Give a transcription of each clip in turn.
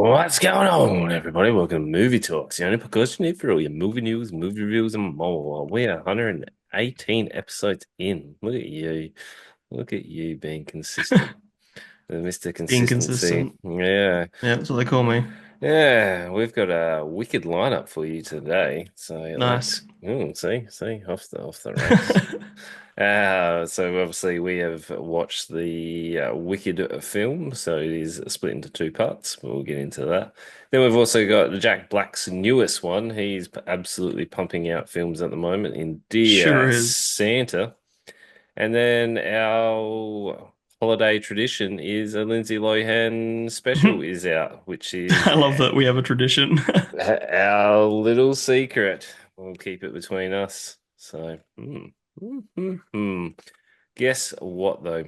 What's going on, everybody? Welcome to Movie Talks, the only podcast you need for all your movie news, movie reviews, and more. We are 118 episodes in. Look at you. Look at you being consistent. The Mr. Being Consistency. consistent. Yeah. Yeah, that's what they call me. Yeah. We've got a wicked lineup for you today. So Nice. see, off the ranks. So obviously we have watched the Wicked film, so it is split into two parts. We'll get into that. Then we've also got Jack Black's newest one. He's absolutely pumping out films at the moment in Sure Dear is. Santa. And then our holiday tradition is a Lindsay Lohan special is out, which is I love that we have a tradition. our little secret. We'll keep it between us. So, guess what though?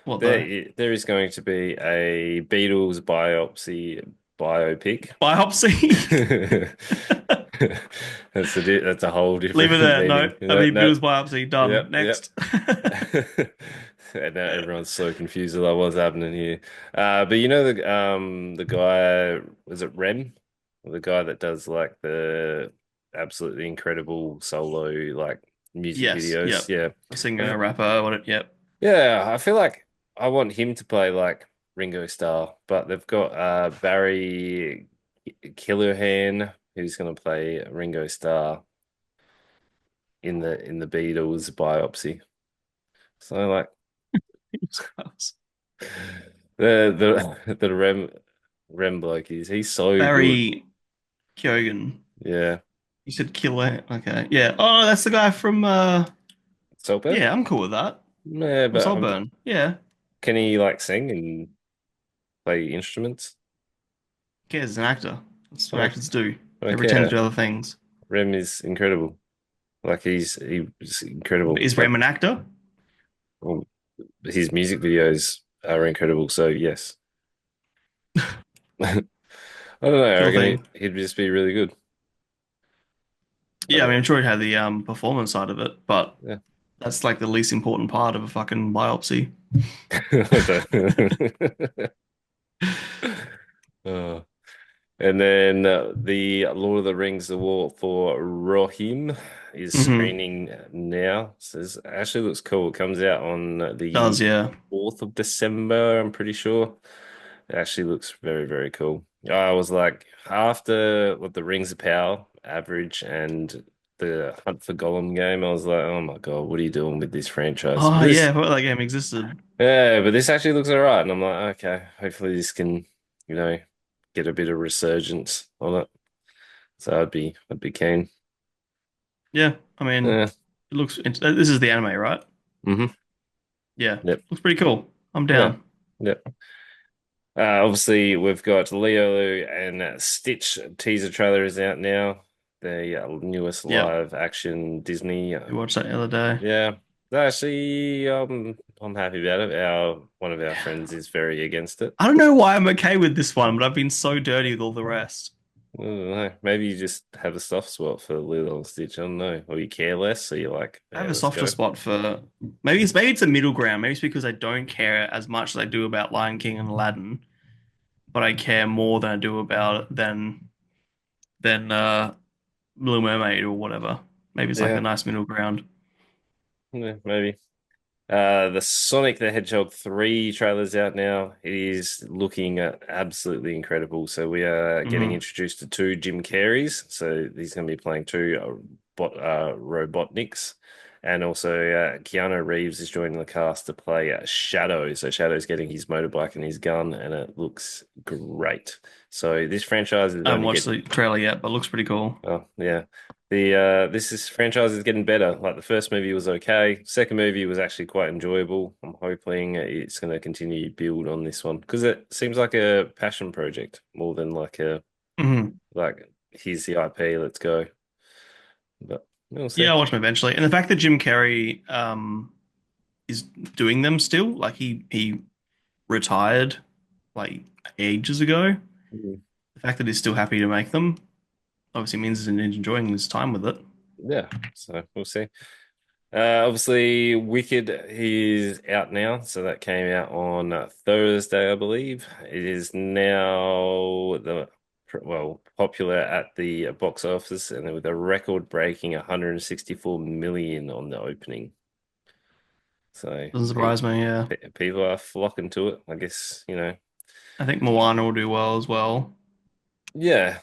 What though? There is going to be a Beatles biopsy biopic. Biopsy? That's a whole Leave it different there. No, meaning. I No, mean, no. Beatles biopsy. Done. Yep, yep. Next. And now everyone's so confused about what's happening here. But you know the guy, was it Rem? The guy that does like the absolutely incredible solo like music Yes. videos. Yep. Yeah. A singer, I rapper. What? Yep. yeah, I feel like I want him to play like Ringo Starr, but they've got Barry Killerhan who's going to play Ringo Starr in the Beatles biopsy. So like the Rem bloke he's so good. Barry Keoghan. Yeah. You said Killer. Okay. Yeah. Oh, that's the guy from. Saltburn? Yeah, I'm cool with that. Yeah, From but Saltburn. Yeah. can he like sing and play instruments? Cares as an actor. That's I what don't, actors do. I They don't pretend to care. do other things. Rem is incredible. Like he's incredible. Is Like Ram an actor? well, his music videos are incredible. So yes. I don't know. I Sure reckon thing. he'd just be really good. I Yeah, I mean, don't, I'm sure it had the performance side of it, but yeah. that's like the least important part of a fucking biopsy. I don't- Oh. And then the Lord of the Rings Award for Rohim is Hmm. screening now. So it actually looks cool. It comes out on Does, the yeah. 4th of December, I'm pretty sure. It actually looks very, very cool. I was like, after what the Rings of Power average and the Hunt for Gollum game, I was like, oh my God, what are you doing with this franchise? But Oh yeah, this, I forgot that game existed. yeah, but this actually looks all right. And I'm like, okay, hopefully this can, you know, get a bit of resurgence on it. So I'd be keen. Yeah, I mean, Yeah. this is the anime, right? Hmm. Yeah, Yep. looks pretty cool. I'm Yeah. down. Yep. Obviously, we've got Leo and Stitch teaser trailer is out now. The newest Yep, live action Disney. we watched that the other day. Yeah. Actually, I'm happy about it. Our one of our Yeah. friends is very against it. I don't know why I'm okay with this one, but I've been so dirty with all the rest. I don't know. Maybe you just have a soft spot for Lilo and Stitch. I don't know. Or you care less, so you're like, I yeah, have a let's softer go. spot for maybe it's a middle ground. Maybe it's because I don't care as much as I do about Lion King and Aladdin, but I care more than I do about than Little Mermaid or whatever. Maybe it's like the Yeah, nice middle ground. yeah, maybe. The Sonic the Hedgehog 3 trailer's out now. It is looking absolutely incredible. So we are getting Hmm. introduced to two Jim Carreys. So he's going to be playing two Robotniks. And also Keanu Reeves is joining the cast to play Shadow. So Shadow's getting his motorbike and his gun, and it looks great. So this franchise is I haven't only watched getting the trailer yet, but it looks pretty cool. oh yeah. The this franchise is getting better. Like the first movie was okay. Second movie was actually quite enjoyable. I'm hoping it's going to continue to build on this one because it seems like a passion project more than like a Hmm. like here's the IP, let's go. But we'll see. Yeah, I'll watch them eventually. And the fact that Jim Carrey is doing them still, like he retired like ages ago. Mhm. The fact that he's still happy to make them obviously means he's enjoying his time with it. Yeah, so we'll see. Obviously, Wicked is out now, so that came out on Thursday, I believe. It is now popular at the box office, and with a record-breaking 164 million on the opening. So Doesn't surprise me, yeah. people are flocking to it. I guess, I think Moana will do well as well. yeah.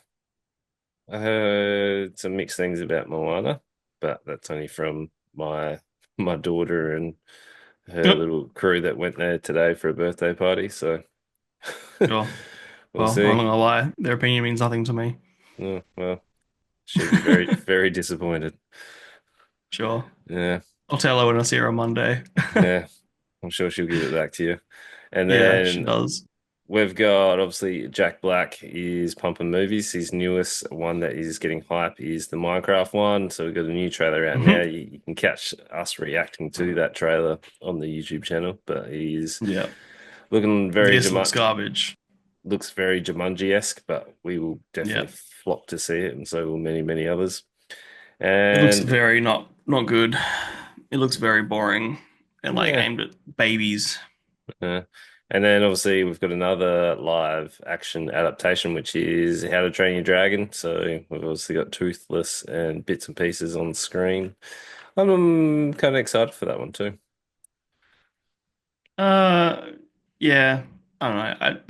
I heard some mixed things about Moana, but that's only from my daughter and her Yep. little crew that went there today for a birthday party. So Sure. we'll Well, I'm see. not gonna lie, their opinion means nothing to me. Oh, well, she'll be very, very disappointed. Sure. Yeah, I'll tell her when I see her on Monday. yeah. I'm sure she'll give it back to you. And Yeah, she then does. we've got obviously Jack Black is pumping movies. His newest one that is getting hype is the Minecraft one. So we've got a new trailer out now. Hmm. You can catch us reacting to that trailer on the YouTube channel. But he's Yeah. looking This looks garbage. looks very Jumanji-esque, but we will Yeah. definitely flock to see it, and so will many, many others. It looks And very not good. It looks very boring and like yeah, aimed at babies. uh, and then obviously we've got another live action adaptation, which is How to Train Your Dragon. So we've obviously got Toothless and bits and pieces on screen. I'm kind of excited for that one too. Uh yeah. I don't know.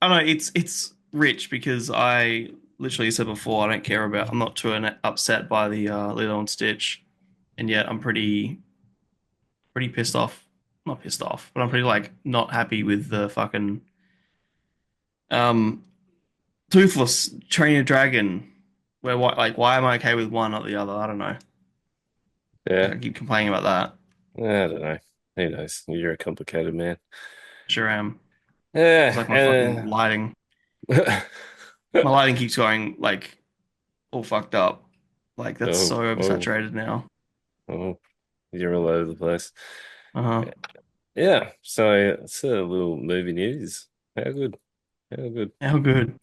I don't know, it's rich because I literally said before I don't care about I'm not too upset by the Lilo and Stitch, and yet I'm pretty pissed off. Not pissed off, but I'm pretty like not happy with the fucking um Toothless Train a Dragon. Where why am I okay with one not the other? I don't know. Yeah, Like I keep complaining about that. I don't know. Who knows? You're a complicated man. Sure am. It's Yeah, like my fucking lighting. and My lighting keeps going like all fucked up. Like that's oh, so oh, oversaturated now. oh, you're all over the place. Uh-huh. Yeah, so it's a little movie news. How good? How good? How good.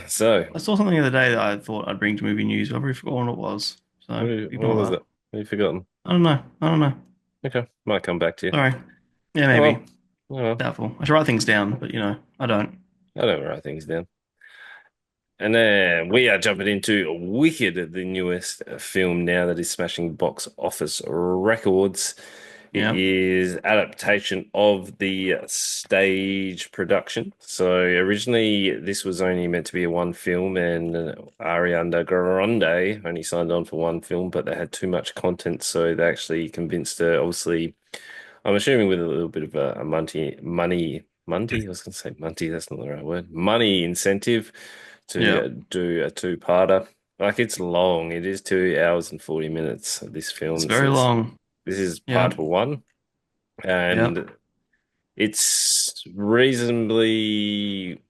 So, I saw something the other day that I thought I'd bring to movie news. I've already forgotten what it was. So what ignore was that. it? Have you forgotten? I don't know. I don't know. Okay, might come back to you. Sorry. Yeah, Oh maybe. well, oh well. Doubtful. I should write things down, but I don't. I don't write things down. And then we are jumping into Wicked, the newest film now that is smashing box office records. It Yeah. is adaptation of the stage production. So originally, this was only meant to be a one film, and Ariana Grande only signed on for one film, but they had too much content, so they actually convinced her. Obviously, I'm assuming with a little bit of a money. I was going to say money. That's not the right word. Money incentive to Yeah. do a two-parter. Like it's long. It is 2 hours and 40 minutes. This It's film very says long. this is Yeah. part one, Yeah. and it's reasonably.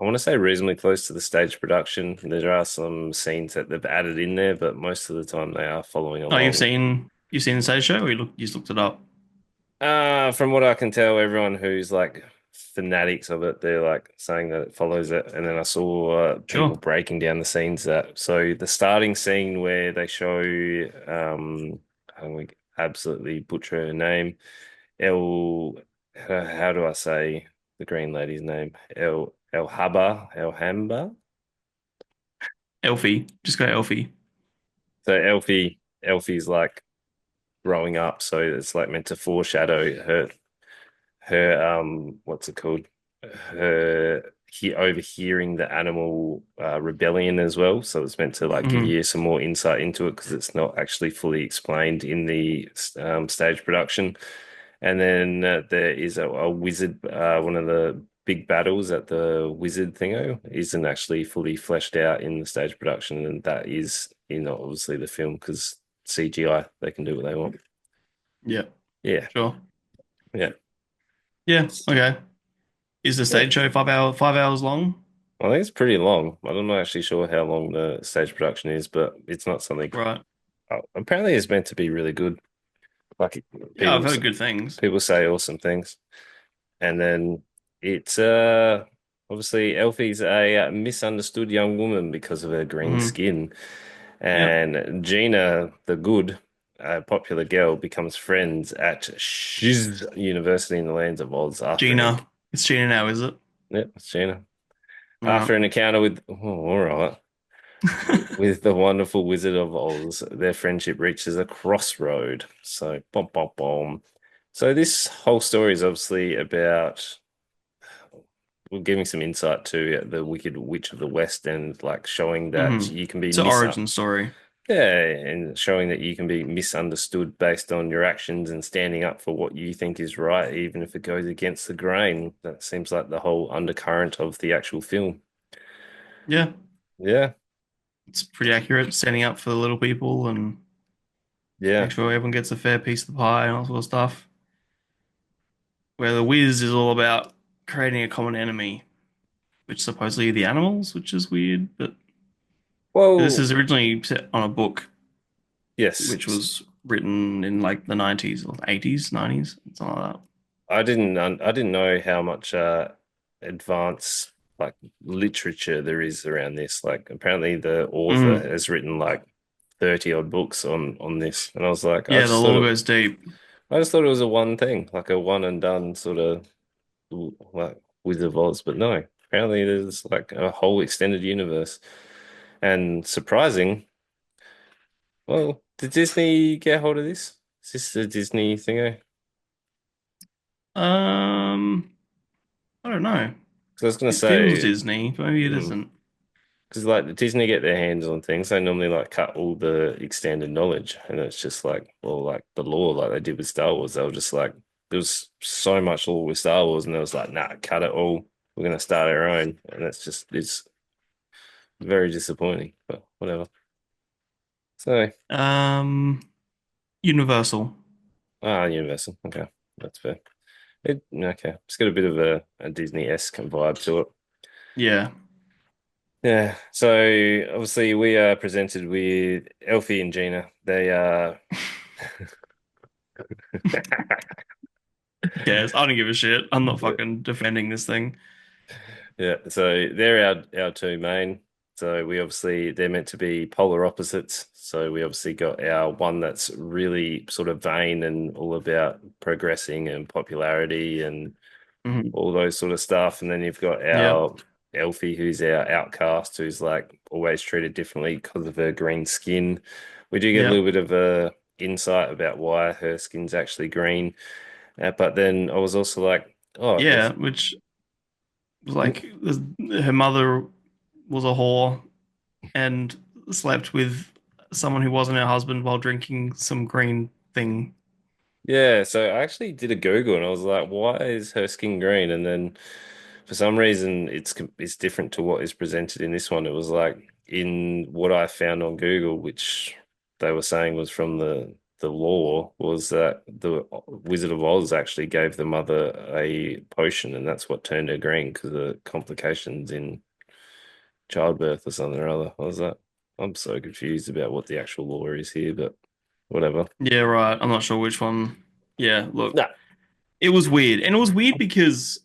I want to say reasonably close to the stage production. There are some scenes that they've added in there, but most of the time they are following Oh, along. you've seen the stage show, or you just looked it up? From what I can tell, everyone who's like fanatics of it, they're like saying that it follows it. And then I saw people Sure. breaking down the scenes that. So the starting scene where they show, I'm going to absolutely butcher her name, El, how do I say the green lady's name? El Hamba. Elfie. Just go Elfie. So Elfie's like growing up, so it's like meant to foreshadow her what's it called, her overhearing the animal rebellion as well, so it's meant to like give Hmm. you some more insight into it because it's not actually fully explained in the stage production. And then there is a wizard, one of the big battles at the wizard thingo isn't actually fully fleshed out in the stage production, and that is in obviously the film because CGI, they can do what they want. Yeah. Yeah, Sure. yeah. Yeah. Okay. Is the Yeah. stage show 5 hours long? I think it's pretty long. I'm not actually sure how long the stage production is, but it's not something. Right. Oh, apparently, it's meant to be really good. Like Yeah, I've people, heard good things. people say awesome things, and then it's obviously Elfie's a misunderstood young woman because of her green Hmm. skin, Yep. and Gina the Good. a popular girl becomes friends at Shiz University in the lands of Oz after an Gina. It's Gina now, is it? yep, it's Gina. Yeah. After an encounter with all right. With the wonderful Wizard of Oz, their friendship reaches a crossroad. So, bom, bom, bom. So, this whole story is obviously about well, giving some insight to the Wicked Witch of the West and like showing that you can be It's an origin story. yeah, and showing that you can be misunderstood based on your actions and standing up for what you think is right, even if it goes against the grain. That seems like the whole undercurrent of the actual film. Yeah, Yeah, it's pretty accurate, standing up for the little people and make yeah. sure everyone gets a fair piece of the pie and all sort of stuff. Where the Wiz is all about creating a common enemy, which supposedly are the animals, which is weird, but this Well, is originally set on a book yes. which was written in like the 90s or 80s, 90s, something like that. I didn't know how much advanced like literature there is around this. Like apparently the author Mm. has written like 30 odd books on this. And I was like, Yeah, the lore goes deep. I just thought it was a one thing, like a one and done sort of like Wizard of Oz, but no. Apparently there's like a whole extended universe. And surprising, well, did Disney get hold of this? Is this a Disney thingo? Um, I don't know. Because I was gonna It feels say, Disney, but maybe it hmm. isn't. Because like Disney get their hands on things, they normally like cut all the extended knowledge, and it's just like, well, like the lore, like they did with Star Wars. They were just like, there was so much lore with Star Wars, and it was like, nah, cut it all. We're gonna start our own, and it's very disappointing. But whatever. So, Um, Universal. Universal, okay, that's fair. Okay, it's got a bit of a Disney-esque vibe to it. Yeah. Yeah, so obviously we are presented with Elfie and Gina. They are Who cares? I don't give a shit. I'm not fucking defending this thing. yeah, so they're our two main. So we obviously they're meant to be polar opposites. So we obviously got our one that's really sort of vain and all about progressing and popularity and Mhm. all those sort of stuff. And then you've got Yep. our Elfie, who's our outcast, who's like always treated differently because of her green skin. We do get a little Yep. bit of a insight about why her skin's actually green. But then I was also like, oh, Yeah, which was like her mother was a whore and slept with someone who wasn't her husband while drinking some green thing. yeah, so I actually did a Google and I was like, why is her skin green? And then for some reason it's different to what is presented in this one. It was like in what I found on Google, which they were saying was from the lore, was that the Wizard of Oz actually gave the mother a potion and that's what turned her green because of complications in childbirth or something or other. I was like, I'm so confused about what the actual lore is here, but whatever. Yeah, right. I'm not sure which one. Yeah, look, No. it was weird. And it was weird because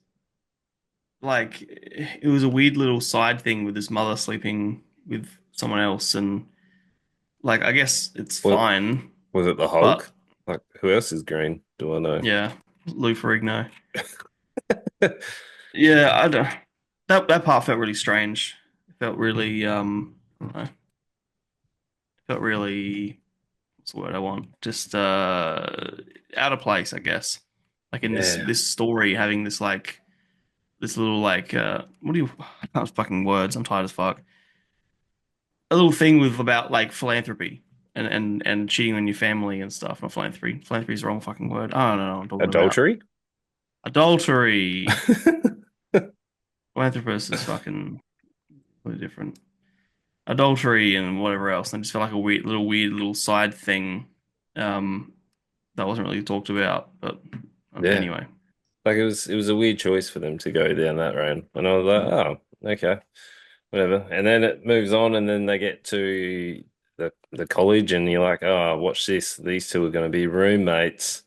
like it was a weird little side thing with his mother sleeping with someone else and like I guess it's What fine, was it the but Hulk? Like who else is green? Do I know? yeah, Lou Ferrigno. Yeah, I don't that part felt really strange. It felt really I don't know, it felt really what's the word I want? Just out of place, I guess. Like in this Yeah. this story having this like this little like what do you I can't fucking words, I'm tired as fuck. A little thing with about like philanthropy and cheating on your family and stuff. Not philanthropy. Philanthropy is the wrong fucking word. I don't know what I'm talking about. Adultery? Adultery. Philanthropist is fucking really different. Adultery and whatever else. And I just felt like a weird little side thing um, that wasn't really talked about. But Yeah. anyway, Like it was a weird choice for them to go down that road. And I was like, oh, okay, whatever. And then it moves on and then they get to the college and you're like, oh, watch this. These two are going to be roommates.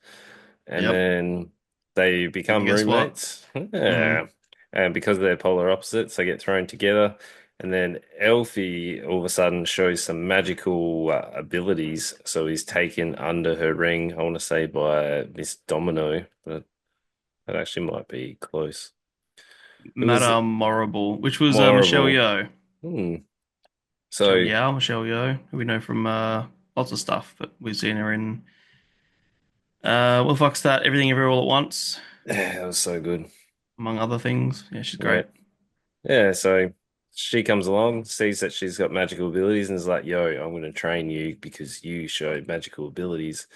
And yep. then they And become guess what? roommates. Hmm. Yeah. And because they're polar opposites, they get thrown together. And then Elfie all of a sudden shows some magical abilities. So he's taken under her ring, I want to say by Miss Domino, but that actually might be close. It was Madame Morrible, which was Michelle horrible. Yeoh. Hmm. Michelle So, Yeoh, Michelle Yeoh, who we know from lots of stuff, but we've seen her in what the fuck's that? Everything Everywhere All at Once, yeah, that was so good. among other things. Yeah, she's Yeah. great. Yeah, so she comes along, sees that she's got magical abilities, and is like, "Yo, I'm going to train you because you show magical abilities."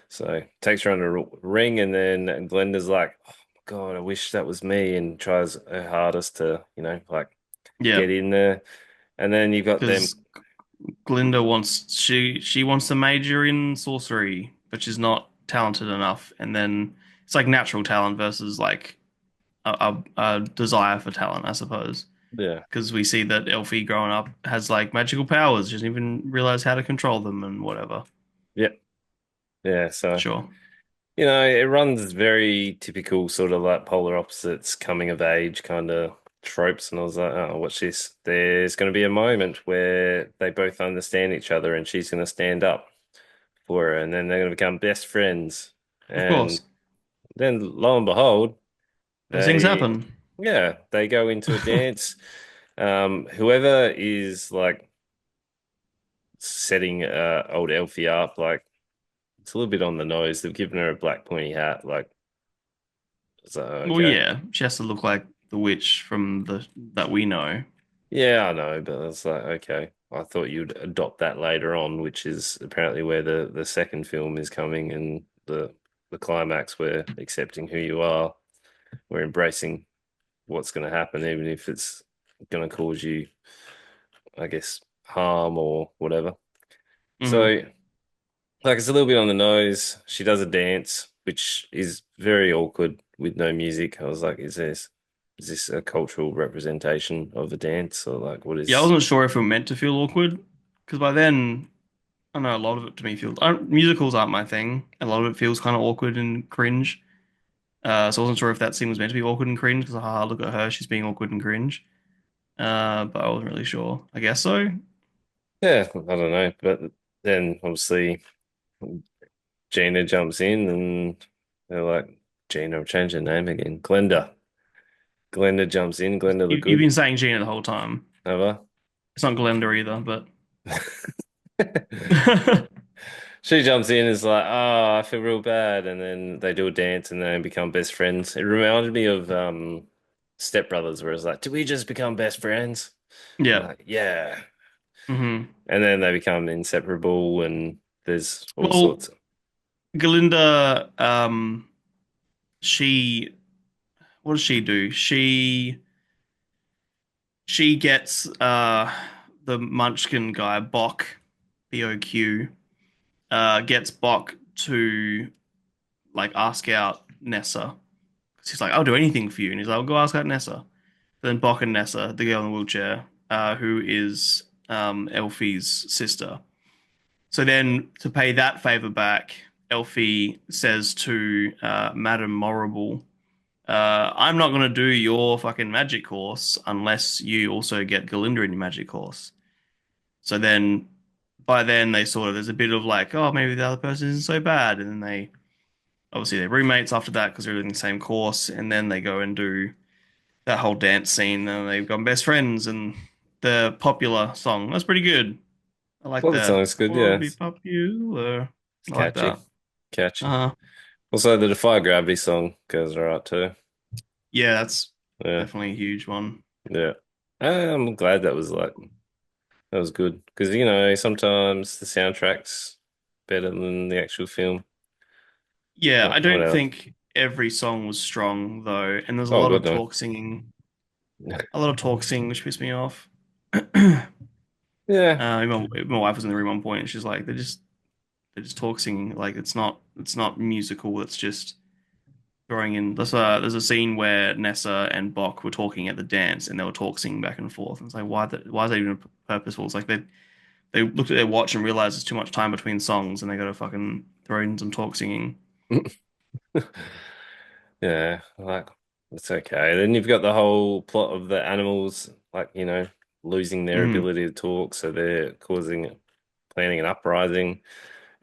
So takes her under a ring, and then Glenda's like, "Oh my God, I wish that was me," and tries her hardest to, like Yeah, get in there. And then you've got them. because Glinda wants she wants to major in sorcery, but she's not talented enough. And then it's like natural talent versus like a desire for talent, I suppose. Yeah, Because we see that Elfie growing up has like magical powers, she doesn't even realize how to control them and whatever. yeah, yeah. So Sure. it runs very typical sort of like polar opposites coming of age kind of tropes. And I was like, oh, watch this. There's going to be a moment where they both understand each other and she's going to stand up for her and then they're going to become best friends. Of And course. then lo and behold, Those things they, happen. yeah, they go into a dance. Whoever is like setting old Elfie up, like it's a little bit on the nose. They've given her a black pointy hat. Like, it's like, oh, Well, okay. yeah, she has to look like the witch from the that we know. Yeah, I know, but it's like, okay. I thought you'd adopt that later on, which is apparently where the second film is coming and the climax where accepting who you are, we're embracing what's going to happen, even if it's going to cause you, I guess, harm or whatever. Hmm. So, like, it's a little bit on the nose. She does a dance, which is very awkward with no music. I was like, is this a cultural representation of a dance or like what Yeah, I is? wasn't sure if it were meant to feel awkward because by then I know a lot of it to me feels musicals aren't my thing. A lot of it feels kind of awkward and cringe. So I wasn't sure if that scene was meant to be awkward and cringe because haha, look at her, she's being awkward and cringe. But I wasn't really sure. I guess so. Yeah, I don't know. But then obviously Gina jumps in and they're like, Gina, change her name again. Glenda. Glenda jumps in. Glenda look You've good. been saying Gina the whole time. Have It's not Glenda either, but I? She jumps in and is like, oh, I feel real bad. And then they do a dance and they become best friends. It reminded me of Step Brothers, where it's like, do we just become best friends? I'm yeah. like, yeah. Hmm. And then they become inseparable and there's all Well, sorts. Galinda, she what does she do? She gets the Munchkin guy, Bok, BOQ, gets Bok to like ask out Nessa. She's like, I'll do anything for you. And he's like, I'll go ask out Nessa. Then Bok and Nessa, the girl in the wheelchair, who is Elfie's sister. So then to pay that favor back, Elfie says to Madame Morrible, I'm not going to do your fucking magic course unless you also get Galinda in your magic course. So then by then they sort of there's a bit of like, oh, maybe the other person isn't so bad. And then they obviously they're roommates after that because they're in the same course, and then they go and do that whole dance scene and they've become best friends and the popular song. That's pretty good. I like Well, the that. song's good, Or yeah. be popular. It's I like catchy. that. Catchy. Uh Also, the Defy Gravity song goes alright too. yeah, that's Yeah, definitely a huge one. yeah. I'm glad that was good because sometimes the soundtrack's better than the actual film. Yeah, I What don't else? think every song was strong though, and there's a Oh, lot God, of no. talk singing, a lot of talk singing, which pissed me off. Yeah, My wife was in the room at one point, and she's like, they're just talk singing. Like it's not musical. It's just throwing in. There's a scene where Nessa and Bok were talking at the dance, and they were talk singing back and forth. And it's like why is that even purposeful? It's like they looked at their watch and realized there's too much time between songs, and they got to fucking throw in some talk singing. yeah. Like it's okay. Then you've got the whole plot of the animals, like losing their Mm, ability to talk, so they're planning an uprising.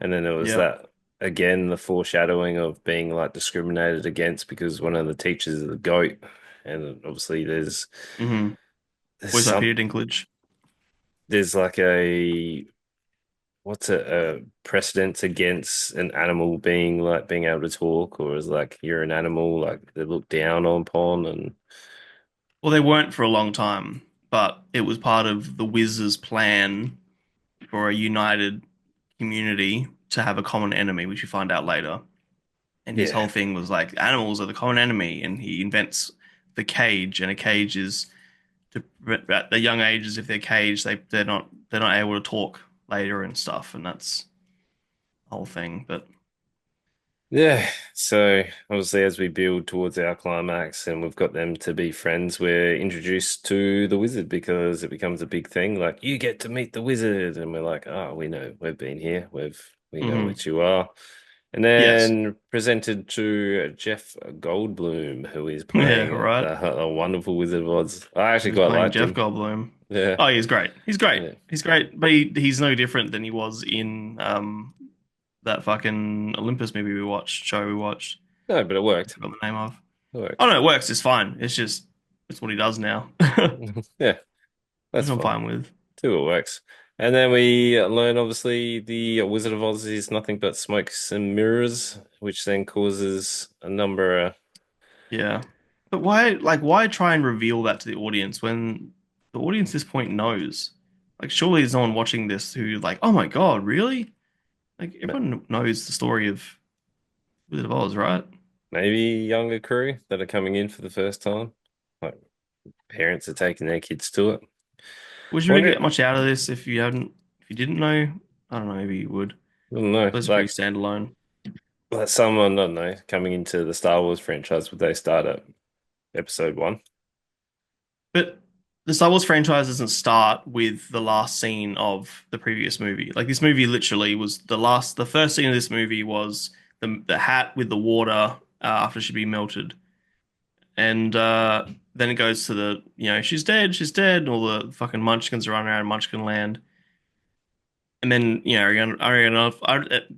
And then there was yeah. that again, the foreshadowing of being like discriminated against because one of the teachers is a goat. And obviously Mm-hmm. there's Voiced by some Peter Dinklage. there's like a what's a precedence against an animal being able to talk, or is like you're an animal, like they look down upon and Well, they weren't for a long time, but it was part of the Wiz's plan for a united community to have a common enemy, which you find out later. And his yeah. whole thing was like animals are the common enemy, and he invents the cage, and a cage is to at the young ages if they're caged, they're not able to talk later and stuff, and that's the whole thing. But Yeah, so obviously, as we build towards our climax and we've got them to be friends, we're introduced to the wizard because it becomes a big thing. Like, you get to meet the wizard, and we're like, oh, we know, we've been here, we know mhm. what you are. And Yes, then presented to Jeff Goldblum, who is yeah, playing right. the wonderful Wizard of Oz. I He actually was quite playing liked Jeff him. Goldblum. Yeah, Oh, he's great. He's great. yeah. He's great, but he's no different than he was in that fucking Olympus movie we watched, show we watched. No, but it I worked. forgot the name of. It Oh worked. no, it works. It's fine. It's just it's what he does now, Yeah, which that's I'm fine. fine with. Two it works. And then we learn obviously the Wizard of Oz is nothing but smokes and mirrors, which then causes a number of Yeah, but why try and reveal that to the audience when the audience at this point knows? Like, surely there's no one watching this who like, oh my God, really? Like, everyone knows the story of Wizard of Oz, right? maybe younger crew that are coming in for the first time. Like parents are taking their kids to it. Would you really Wonder, get much out of this if you didn't know? I don't know, maybe you would. I don't know, But it's pretty like standalone. someone, I don't know, coming into the Star Wars franchise, would they start at episode one? But the Star Wars franchise doesn't start with the last scene of the previous movie. Like, this movie literally was the first scene of this movie was the hat with the water after she'd been melted. And then it goes to she's dead, and all the fucking munchkins are running around Munchkin Land. And then,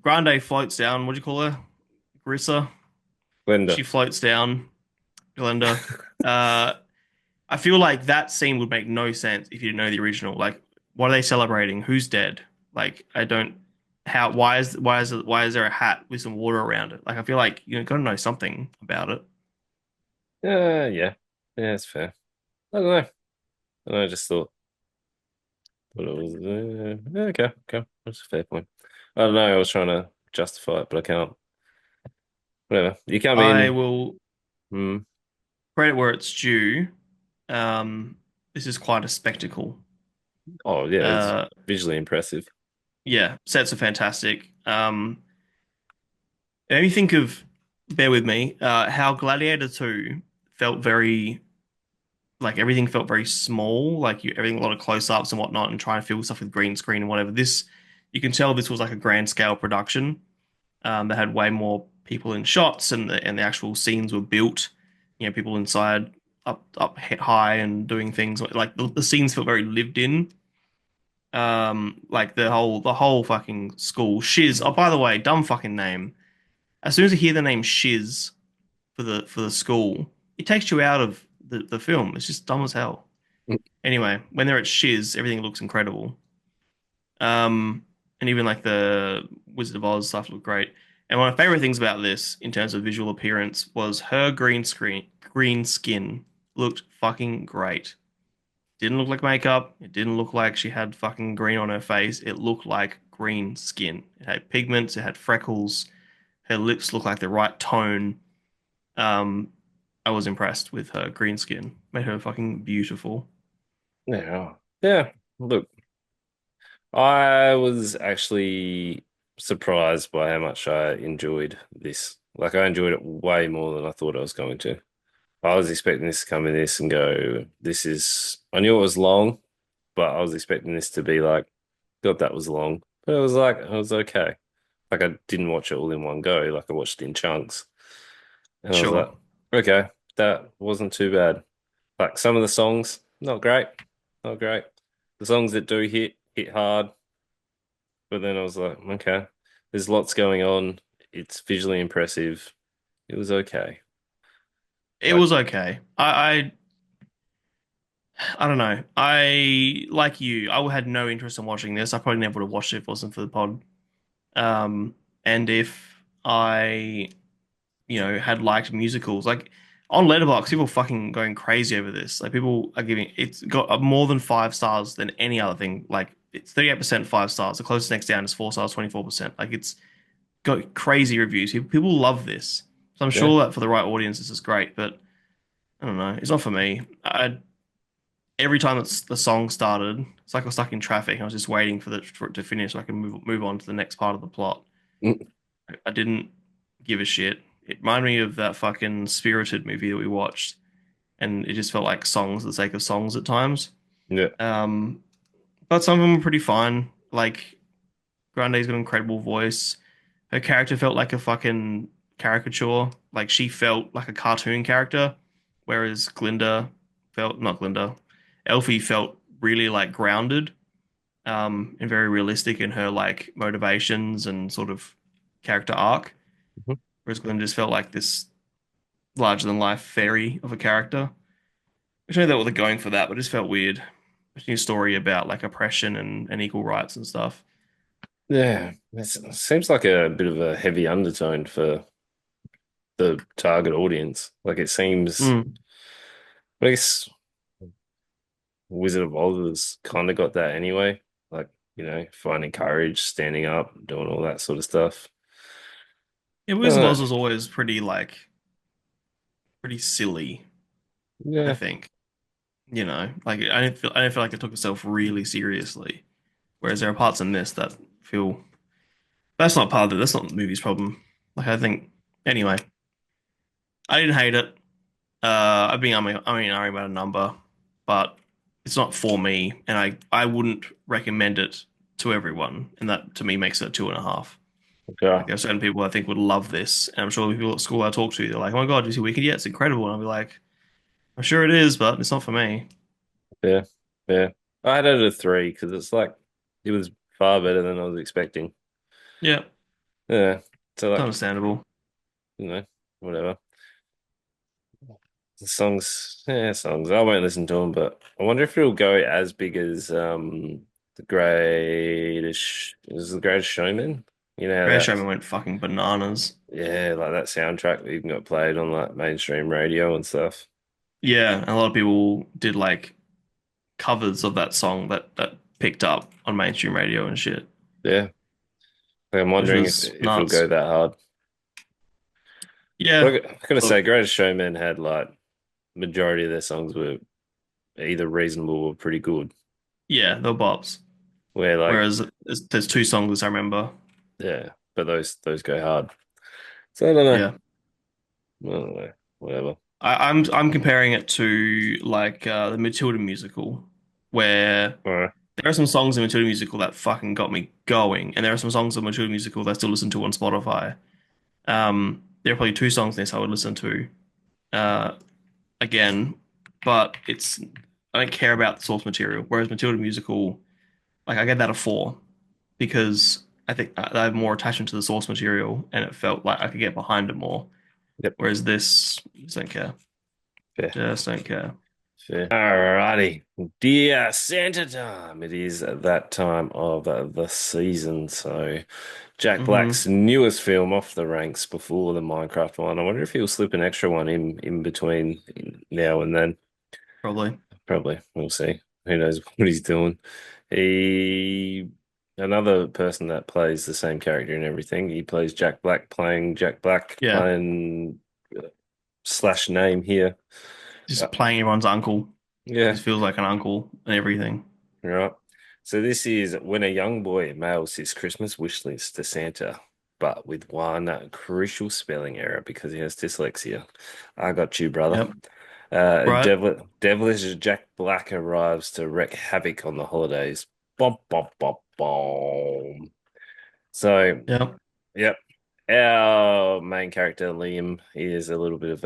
Grande floats down. What do you call her? Grissa. She Glenda. floats down. Glenda. Uh, I feel like that scene would make no sense if you didn't know the original. Like, what are they celebrating? Who's dead? Like, I don't. How? Why is there a hat with some water around it? Like, I feel like you gotta know something about it. Yeah. Yeah, it's fair. I don't know. I don't know, I just thought it was yeah, okay, okay. That's a fair point. I don't know, I was trying to justify it, but I can't. Whatever. You come I in. will Hmm. credit where it's due. Um, this is quite a spectacle. Oh yeah, it's Uh, visually impressive. yeah, sets are fantastic. It made me think of, bear with me, how Gladiator 2 felt very, like everything felt very small, like everything, a lot of close-ups and whatnot, and trying to fill stuff with green screen and whatever. You can tell this was like a grand scale production. They had way more people in shots, and the actual scenes were built. People inside up high and doing things like the scenes felt very lived in. Like the whole fucking school. Shiz. Oh, by the way, dumb fucking name. As soon as you hear the name Shiz for the school, it takes you out of the film. It's just dumb as hell. Anyway, when they're at Shiz, everything looks incredible. And even like the Wizard of Oz stuff looked great. And one of my favorite things about this, in terms of visual appearance, was her green skin looked fucking great. Didn't look like makeup. It didn't look like she had fucking green on her face. It looked like green skin. It had pigments. It had freckles. Her lips looked like the right tone. Um, I was impressed with her green skin. Made her fucking beautiful. Yeah. Yeah. Look, I was actually surprised by how much I enjoyed this. Like I enjoyed it way more than I thought I was going to. I was expecting this to come in this and go, this is I knew it was long, but I was expecting this to be like, God, that was long. But it was okay. Like I didn't watch it all in one go. Like I watched it in chunks. And I was Sure. like, okay, that wasn't too bad. Like some of the songs, not great. Not great. The songs that do hit hard, but then I was like, okay, there's lots going on. It's visually impressive. It was okay. It Like, was okay. I don't know. I like you. I had no interest in watching this. I probably never would have watched it if it wasn't for the pod. Um, and if I, had liked musicals, like on Letterboxd, people are fucking going crazy over this. Like people are giving it's got more than 5 stars than any other thing. Like it's 38% 5 stars. The closest next down is 4 stars, 24%. Like it's got crazy reviews. People love this. So I'm yeah. sure that for the right audience, this is great. But I don't know. It's not for me. Every time the song started, it's like I was stuck in traffic. I was just waiting for it to finish so I can move on to the next part of the plot. Mm, I didn't give a shit. It reminded me of that fucking Spirited movie that we watched, and it just felt like songs for the sake of songs at times. yeah. Um, but some of them were pretty fine. Like Grande's got an incredible voice. Her character felt like a fucking caricature. Like she felt like a cartoon character, whereas not Glinda, Elfie felt really like grounded, and very realistic in her like motivations and sort of character arc. Mhm. Whereas Glinda just felt like this larger than life fairy of a character. Which I know they were going for that, but it just felt weird. A new story about like oppression and equal rights and stuff. Yeah. It seems like a bit of a heavy undertone for the target audience. Like it seems, Mm. I guess Wizard of Oz has kind of got that anyway. Like, finding courage, standing up, doing all that sort of stuff. Yeah, I don't Wizard of know. Oz was always pretty silly, I Yeah. think. Like I didn't feel like it took itself really seriously. Whereas there are parts in this that feel that's not part of it. That's not the movie's problem. Like I think anyway, I didn't hate it. I mean, about a number, but it's not for me, and I wouldn't recommend it to everyone, and that to me makes it a 2.5. Okay. Like there are certain people I think would love this, and I'm sure the people at school I talk to, they're like, "Oh my God, did you see Wicked yet? It's incredible." And I'll be like, "I'm sure it is, but it's not for me." Yeah. Yeah. I had it a three because it's like it was far better than I was expecting. Yeah, Yeah. So it's like, understandable. you know, whatever. The songs, yeah, songs. I won't listen to them, but I wonder if it'll go as big as the Greatest Showman. You know how Greatest that, Showman went fucking bananas. yeah, like that soundtrack that even got played on like mainstream radio and stuff. Yeah, and a lot of people did like covers of that song that picked up on mainstream radio and shit, Yeah, like, I'm which wondering if was if it'll go nuts. that hard. Yeah, But I gotta say, look, Greatest Showman had like majority of their songs were either reasonable or pretty good. yeah, they're bops. Where like, Whereas there's two songs I remember. yeah, but those go hard. So I don't know. Yeah, I don't know. Whatever. I'm comparing it to like the Matilda musical, where All right. there are some songs in Matilda musical that fucking got me going, and there are some songs in Matilda musical that I still listen to on Spotify. There are probably two songs in this I would listen to uh, again, but I don't care about the source material. Whereas Matilda musical, like I get that a 4 because I think I have more attachment to the source material, and it felt like I could get behind it more. Yep. Whereas this, just don't care. Fair. Just don't care. Fair. Alrighty. Dear Santa time. It is that time of the season. So Jack Hmm. Black's newest film off the ranks before the Minecraft one. I wonder if he'll slip an extra one in between now and then. Probably. Probably. We'll see. Who knows what he's doing. He Another person that plays the same character and everything. He plays Jack Black playing Jack Black Yeah. playing slash name here. Uh, Just playing everyone's uncle. yeah. Just feels like an uncle and everything. Right. So this is when a young boy mails his Christmas wish list to Santa, but with one crucial spelling error because he has dyslexia. I got you, brother. Yep. Right. Devilish Jack Black arrives to wreak havoc on the holidays. Bom, bom, bom, bom. So, Yep. yep. Our main character, Liam, is a little bit of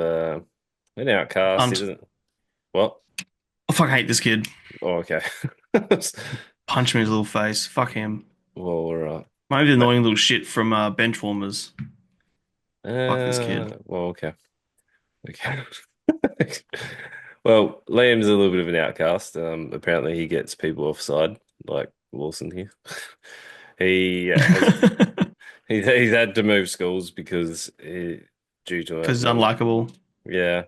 an outcast. He Hunt. doesn't. What? I fucking hate this kid. Oh, okay. Punch him in his little face. Fuck him. Well, all right. Maybe the But, annoying little shit from Benchwarmers. Fuck this kid. well, okay. Okay. Well, Liam's a little bit of an outcast. Apparently he gets people offside, like Lawson here. He has he's had to move schools because due to Because it. he's unlikable. Yeah. Yeah.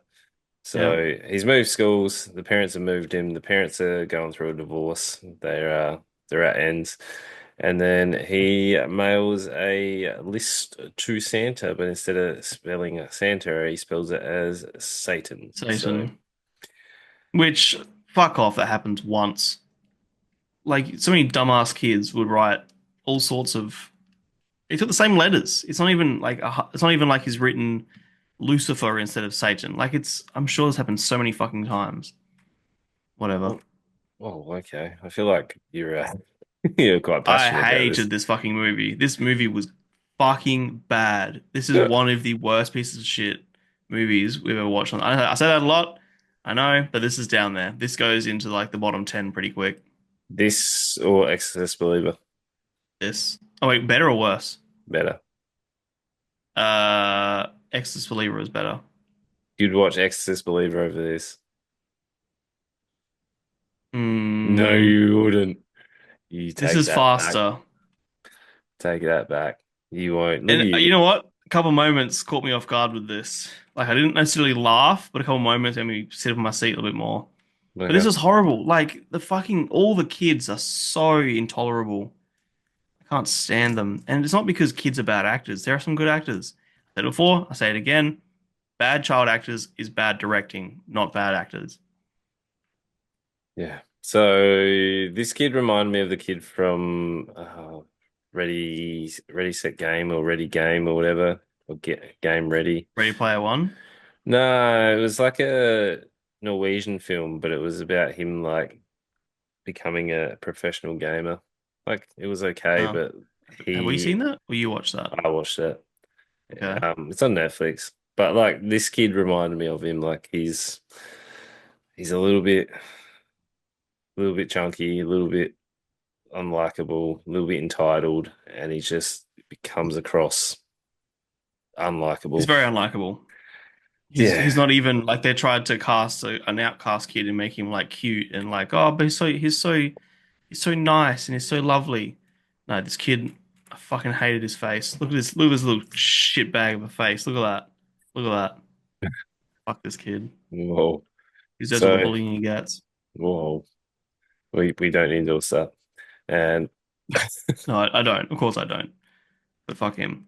So he's moved schools. The parents have moved him. The parents are going through a divorce. They're at ends. And then he mails a list to Santa, but instead of spelling Santa, he spells it as Satan. So Satan. Which, fuck off, that happens once. Like, so many dumbass kids would write all sorts of. He took the same letters. It's not even like it's not even like he's written Lucifer instead of Satan. Like it's. I'm sure this happens so many fucking times. Whatever. oh, oh, okay. I feel like you're you're quite I passionate about this. hated this fucking movie. This movie was fucking bad. This is one of the worst pieces of shit movies we've ever watched. I say that a lot. I know, but this is down there. This goes into like the bottom 10 pretty quick. This or Exorcist Believer? This. Oh wait, better or worse? Better. Exorcist Believer is better. You'd watch Exorcist Believer over this. No, Hmm. you wouldn't. You This take is that back. faster. Take that back. You won't. Look at And you you. know what? A couple moments caught me off guard with this. Like I didn't necessarily laugh, but a couple moments made me sit up in my seat a little bit more. But this Okay. was horrible. Like the fucking all the kids are so intolerable. I can't stand them. And it's not because kids are bad actors. There are some good actors. I said it before, I say it again. Bad child actors is bad directing, not bad actors. Yeah. So this kid reminded me of the kid from Ready Set Game or Ready Game or whatever, or Get Game Ready. Ready Player One? No, it was like a Norwegian film, but it was about him like becoming a professional gamer. Like it was okay, Uh, but have we he seen that? Or you watched that? I watched it. Okay. It's on Netflix. But like this kid reminded me of him. Like he's a little bit chunky, a little bit unlikable, a little bit entitled, and he just comes across He's unlikable. very unlikable. He's Yeah, not even like they tried to cast an outcast kid and make him like cute and like oh but he's so nice and he's so lovely. No, this kid I fucking hated his face. Look at this little shit bag of a face. Look at that. Look at that. Fuck this kid. whoa. He deserves all the So, bullying he gets. whoa, we don't endorse that. And No, I don't. Of course I don't. But fuck him.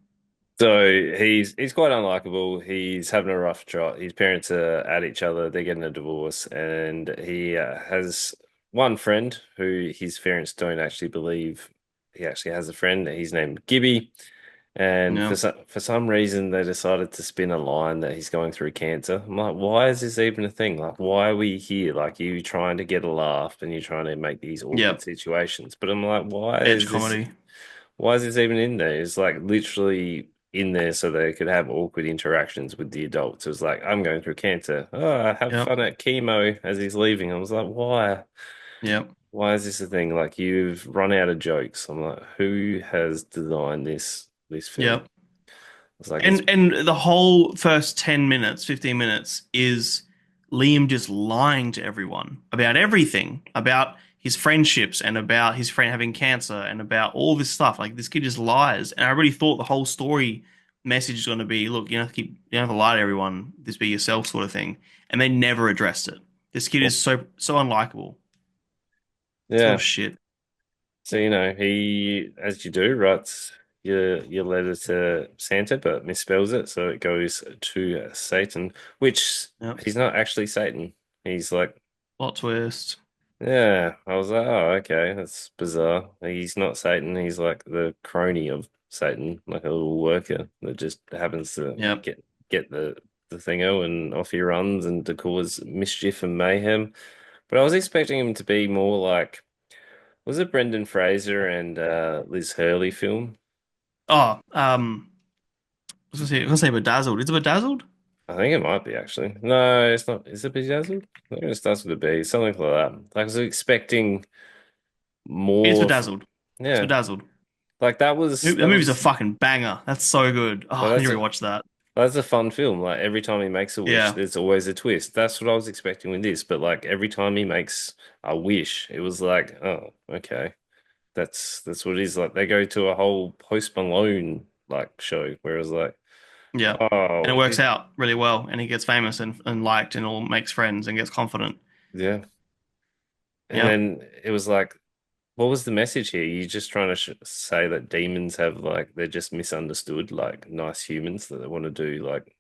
so he's quite unlikable. He's having a rough trot. His parents are at each other. They're getting a divorce, and he has one friend who his parents don't actually believe he actually has a friend. He's named Gibby, and Yeah. for some reason they decided to spin a line that he's going through cancer. I'm like, why is this even a thing? Like, why are we here? Like, you trying to get a laugh and you're trying to make these awkward Yep. situations. But I'm like, why Edge is this? comedy. Why is this even in there? It's like literally in there so they could have awkward interactions with the adults. It was like, I'm going through cancer. Oh, have Yep. fun at chemo as he's leaving. I was like, why? Yep. Why is this a thing? Like you've run out of jokes. I'm like, who has designed this film? Yep. It's like it's And the whole first 10 minutes, 15 minutes is Liam just lying to everyone about everything, about his friendships and about his friend having cancer and about all this stuff. Like this kid just lies. And I really thought the whole story message is going to be, look, you don't have to lie to everyone, just be yourself sort of thing. And they never addressed it. This kid is so unlikable. It's full of yeah. shit. So he, as you do, writes your letter to Santa, but misspells it, so it goes to Satan, which Yep. he's not actually Satan. He's like, Plot twist. yeah. I was like, oh, okay, that's bizarre. He's not Satan. He's like the crony of Satan, like a little worker that just happens to Yep. get the thingo and off he runs and to cause mischief and mayhem. But I was expecting him to be more like. Was it Brendan Fraser and Liz Hurley film? Oh, I was gonna say bedazzled. Is it bedazzled? I think it might be actually. No, it's not. Is it Bedazzled? I think it starts with a B, something like that. Like I was expecting It's more. Bedazzled. It's Yeah, Bedazzled. like The movie's a fucking banger. That's so good. well, Oh, I need to rewatch that. that's a fun film. Like every time he makes a wish, Yeah, there's always a twist. That's what I was expecting with this, but like every time he makes a wish, it was like, oh, okay. That's what it is. Like they go to a whole Post Malone like show, whereas like, yeah. And it oh, works out really well, and he gets famous and liked and all makes friends and gets confident. yeah. And Yeah. then it was like, what was the message here? You just trying to sh say that demons have like they're just misunderstood, like nice humans that they want to do like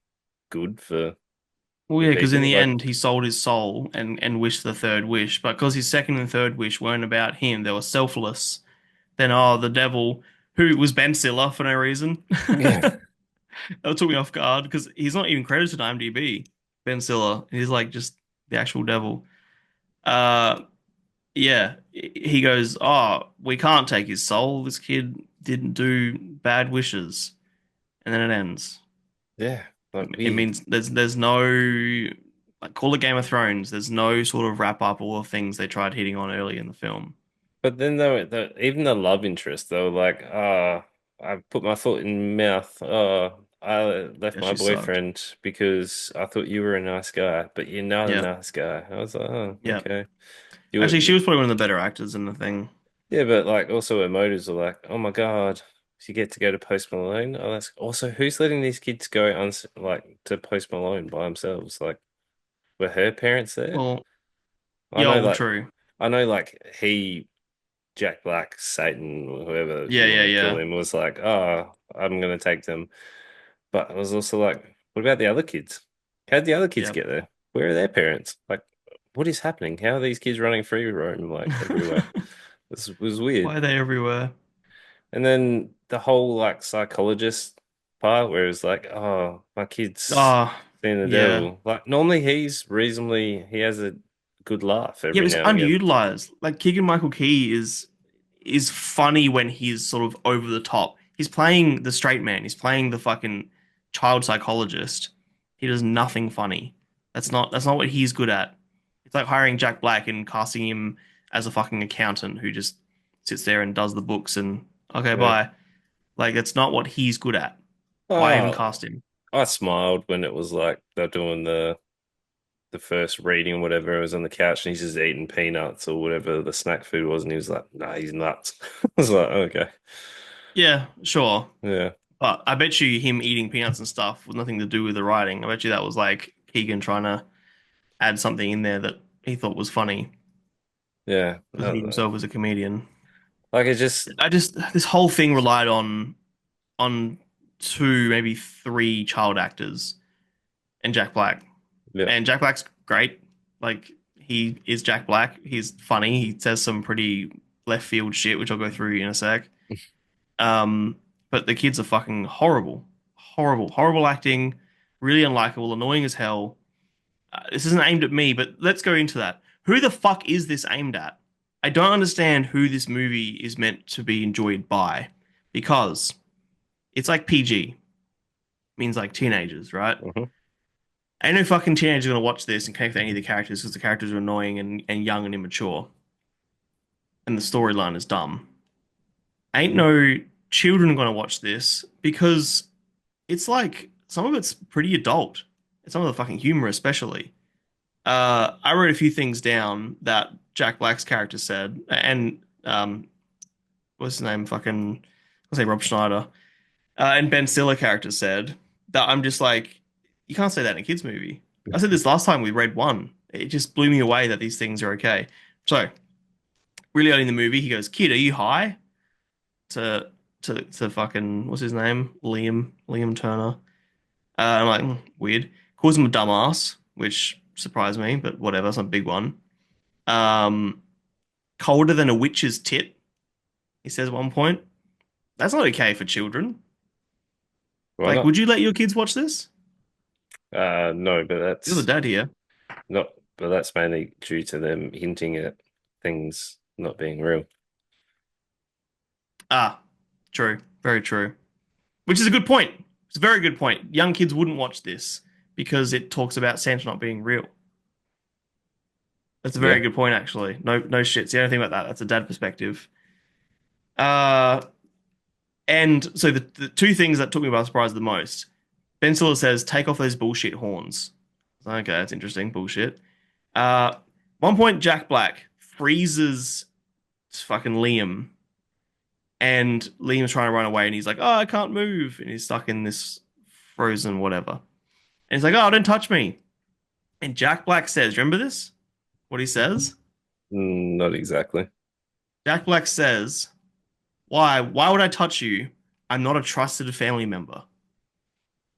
good for Well, the yeah, because in people. the Like, end, he sold his soul and wished the third wish. But because his second and third wish weren't about him, they were selfless. Then, oh, the devil, who was Ben Stiller for no reason, yeah, that took me off guard because he's not even credited on IMDb. Ben Stiller, he's like just the actual devil. Uh, yeah, he goes, oh, we can't take his soul. This kid didn't do bad wishes, and then it ends. yeah, like It weird. means there's no like call it Game of Thrones. There's no sort of wrap up all the things they tried hitting on early in the film. But then even the love interest, they were like, ah, I put my foot in mouth. Oh, I left Yeah, my she sucked. boyfriend because I thought you were a nice guy, but you're not a Yeah, nice guy. I was like, oh, yeah. okay. You were, Actually, she was probably one of the better actors in the thing. yeah, but like also her motives are like, oh my God, you get to go to Post Malone. Oh, that's also who's letting these kids go uns like to Post Malone by themselves? Like, were her parents there? Well, I yeah, know, well, like, true. I know, like he. Jack Black, Satan, whoever Yeah, you yeah, want to call yeah, him, was like, oh, I'm going to take them. But I was also like, what about the other kids? How'd the other kids yeah. get there? Where are their parents? Like, what is happening? How are these kids running free roam like everywhere? This was Why weird. are they everywhere? And then the whole like psychologist part where it's like, oh, my kid's Ah, seeing the yeah. devil. Like, normally he has a good laugh Yeah, every but it's now and again. underutilized. Like Keegan-Michael Key is funny when he's sort of over the top. He's playing the straight man. He's playing the fucking child psychologist. He does nothing funny. That's not what he's good at. It's like hiring Jack Black and casting him as a fucking accountant who just sits there and does the books and okay, Yeah. bye. Like that's not what he's good at. Why even Oh, cast him? I smiled when it was like they're doing the first reading or whatever. It was on the couch and he's just eating peanuts or whatever the snack food was, and he was like, "Nah, he's nuts." I was like, "Okay, Yeah, sure. yeah, But I bet you him eating peanuts and stuff with nothing to do with the writing. I bet you that was like Keegan trying to add something in there that he thought was funny yeah." I because he don't know. himself was a comedian. Like it just, I just this whole thing relied on two, maybe three child actors and Jack Black. yeah, And Jack Black's great. Like he is Jack Black. He's funny. He says some pretty left field shit, which I'll go through in a sec. Um, but the kids are fucking horrible, horrible, horrible acting, really unlikable, annoying as hell. This isn't aimed at me, but let's go into that. Who the fuck is this aimed at? I don't understand who this movie is meant to be enjoyed by because it's like PG, means like teenagers, right? hmm Ain't no fucking teenager gonna watch this and connect with any of the characters because the characters are annoying and young and immature, and the storyline is dumb. Ain't hmm no children gonna watch this because it's like some of it's pretty adult. Some of the fucking humor, especially. I wrote a few things down that Jack Black's character said, and what's his name? Fucking, I'll say Rob Schneider, and Ben Stiller character said that I'm just like, you can't say that in a kids movie. I said this last time we read one. It just blew me away that these things are okay. So really early in the movie, he goes, "Kid, are you high?" To to fucking what's his name? Liam Turner. I'm like, weird. Calls him a dumbass, which surprised me, but whatever. It's not a big one. Um, colder than a witch's tit, he says at one point. That's not okay for children. Why Like, not? would you let your kids watch this? No, but You're the dad here. not, but that's mainly due to them hinting at things not being real. Ah, true. Very true. Which is a good point. It's a very good point. Young kids wouldn't watch this because it talks about Santa not being real. That's a very Yeah. good point, actually. No shit. See anything about that? That's a dad perspective. Uh, and so the two things that took me by surprise the most. Ben Stiller says, "Take off those bullshit horns." Okay, that's interesting. Bullshit. Uh, One point, Jack Black freezes fucking Liam, and Liam's trying to run away, and he's like, "Oh, I can't move," and he's stuck in this frozen whatever. And he's like, "Oh, don't touch me." And Jack Black says, "Remember this? What he says?" Not exactly. Jack Black says, "Why? Why would I touch you? I'm not a trusted family member."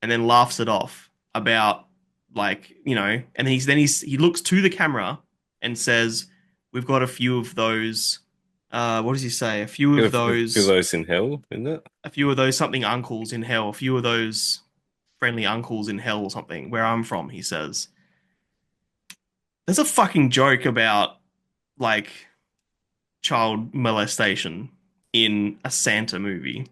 And then laughs it off about like, and he looks to the camera and says, "We've got a few of those." What does he say? Feel those in hell, isn't it? A few of those something uncles in hell, a few of those friendly uncles in hell or something. Where I'm from, he says. There's a fucking joke about like child molestation in a Santa movie.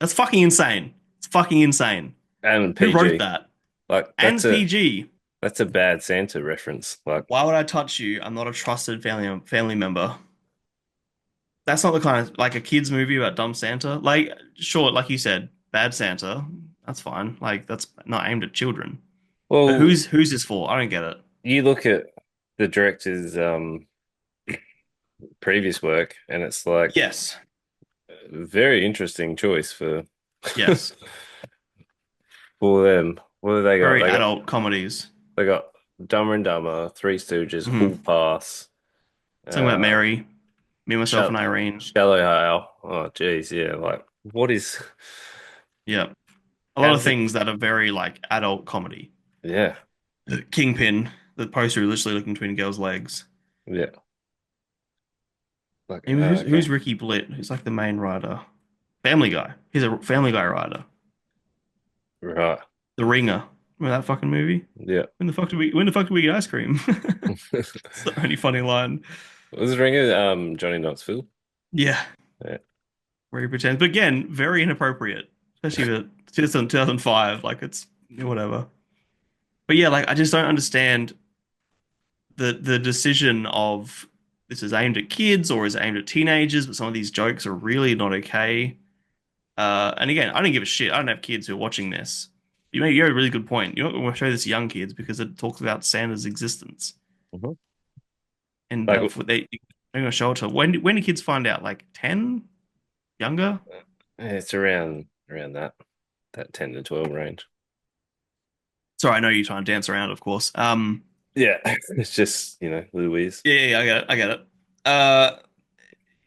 That's fucking insane. It's fucking insane. And Who wrote PG. that? Like And it's PG. that's a bad Santa reference. Like, Why would I touch you? I'm not a trusted family member. That's not the kind of like a kids movie about dumb Santa. Like, sure, like you said, bad Santa. That's fine. Like, that's not aimed at children. But well, who's this for? I don't get it. you look at the director's previous work, and it's like Yes, a very interesting choice for yes. for them. What do they got? Very adult comedies. They got Dumber and Dumber, Three Stooges, Hall Hmm. Pass, Something about uh, Mary, me, myself, Shall and Irene. Shallow Hale. Oh, geez, yeah. Like, what is? Yeah, a How lot of does it? things that are very like adult comedy. Yeah, Kingpin, the poster is literally looking between a girl's legs. yeah. Like, And who's okay, Ricky Blitt? Who's like the main writer? Family Guy. He's a Family Guy writer. right. The Ringer. Remember that fucking movie? Yeah. When the fuck did we get ice cream? It's the only funny line. Was it Ringer? Johnny Knoxville. Yeah, Yeah. where he pretends. But again, very inappropriate, especially for 2005. Like it's whatever. But yeah, like I just don't understand the decision of this is aimed at kids or is it aimed at teenagers, but some of these jokes are really not okay. And again, I don't give a shit. I don't have kids who are watching this. You have a really good point. You're not going to show this to young kids because it talks about Santa's existence. Mhm. And Like, they're going to show it to when do kids find out? Like 10? Younger? it's around that 10 to 12 range. Sorry, I know you're trying to dance around, of course. Yeah, it's just, Louise. Yeah, I get it. I get it. Uh,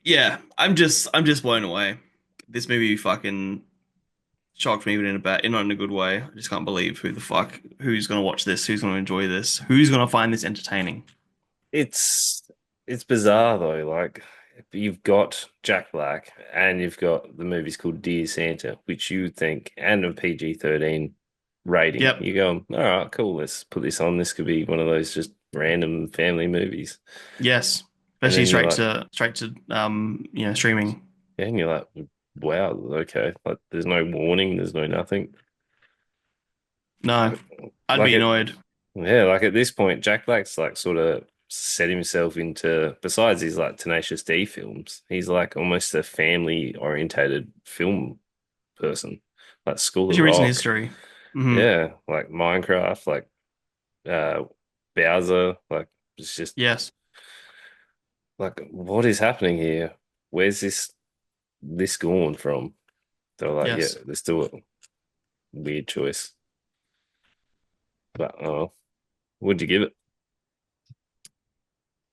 yeah, I'm just blown away. This movie fucking shocked me, but not in a good way. I just can't believe who's gonna watch this, who's gonna enjoy this, who's gonna find this entertaining. It's it's bizarre though. Like you've got Jack Black and you've got the movies called Dear Santa, which you would think and a PG-13 rating. Yep. You go, all right, cool, let's put this on. This could be one of those just random family movies. Yes. And Especially then you're straight to streaming. yeah, and you're like, wow, okay. Like there's no warning, there's no nothing. No, I'd Like be it annoyed. Yeah, like at this point, Jack Black's like sort of set himself into, besides his like Tenacious D films, he's like almost a family orientated film person, like School of Especially recent Rock. history. Hmm. Yeah, like Minecraft, like uh Bowser, like it's just Yes. like what is happening here? Where's this gone from? They're like, yeah, Yes. let's do it. Weird choice. But oh, what'd you give it?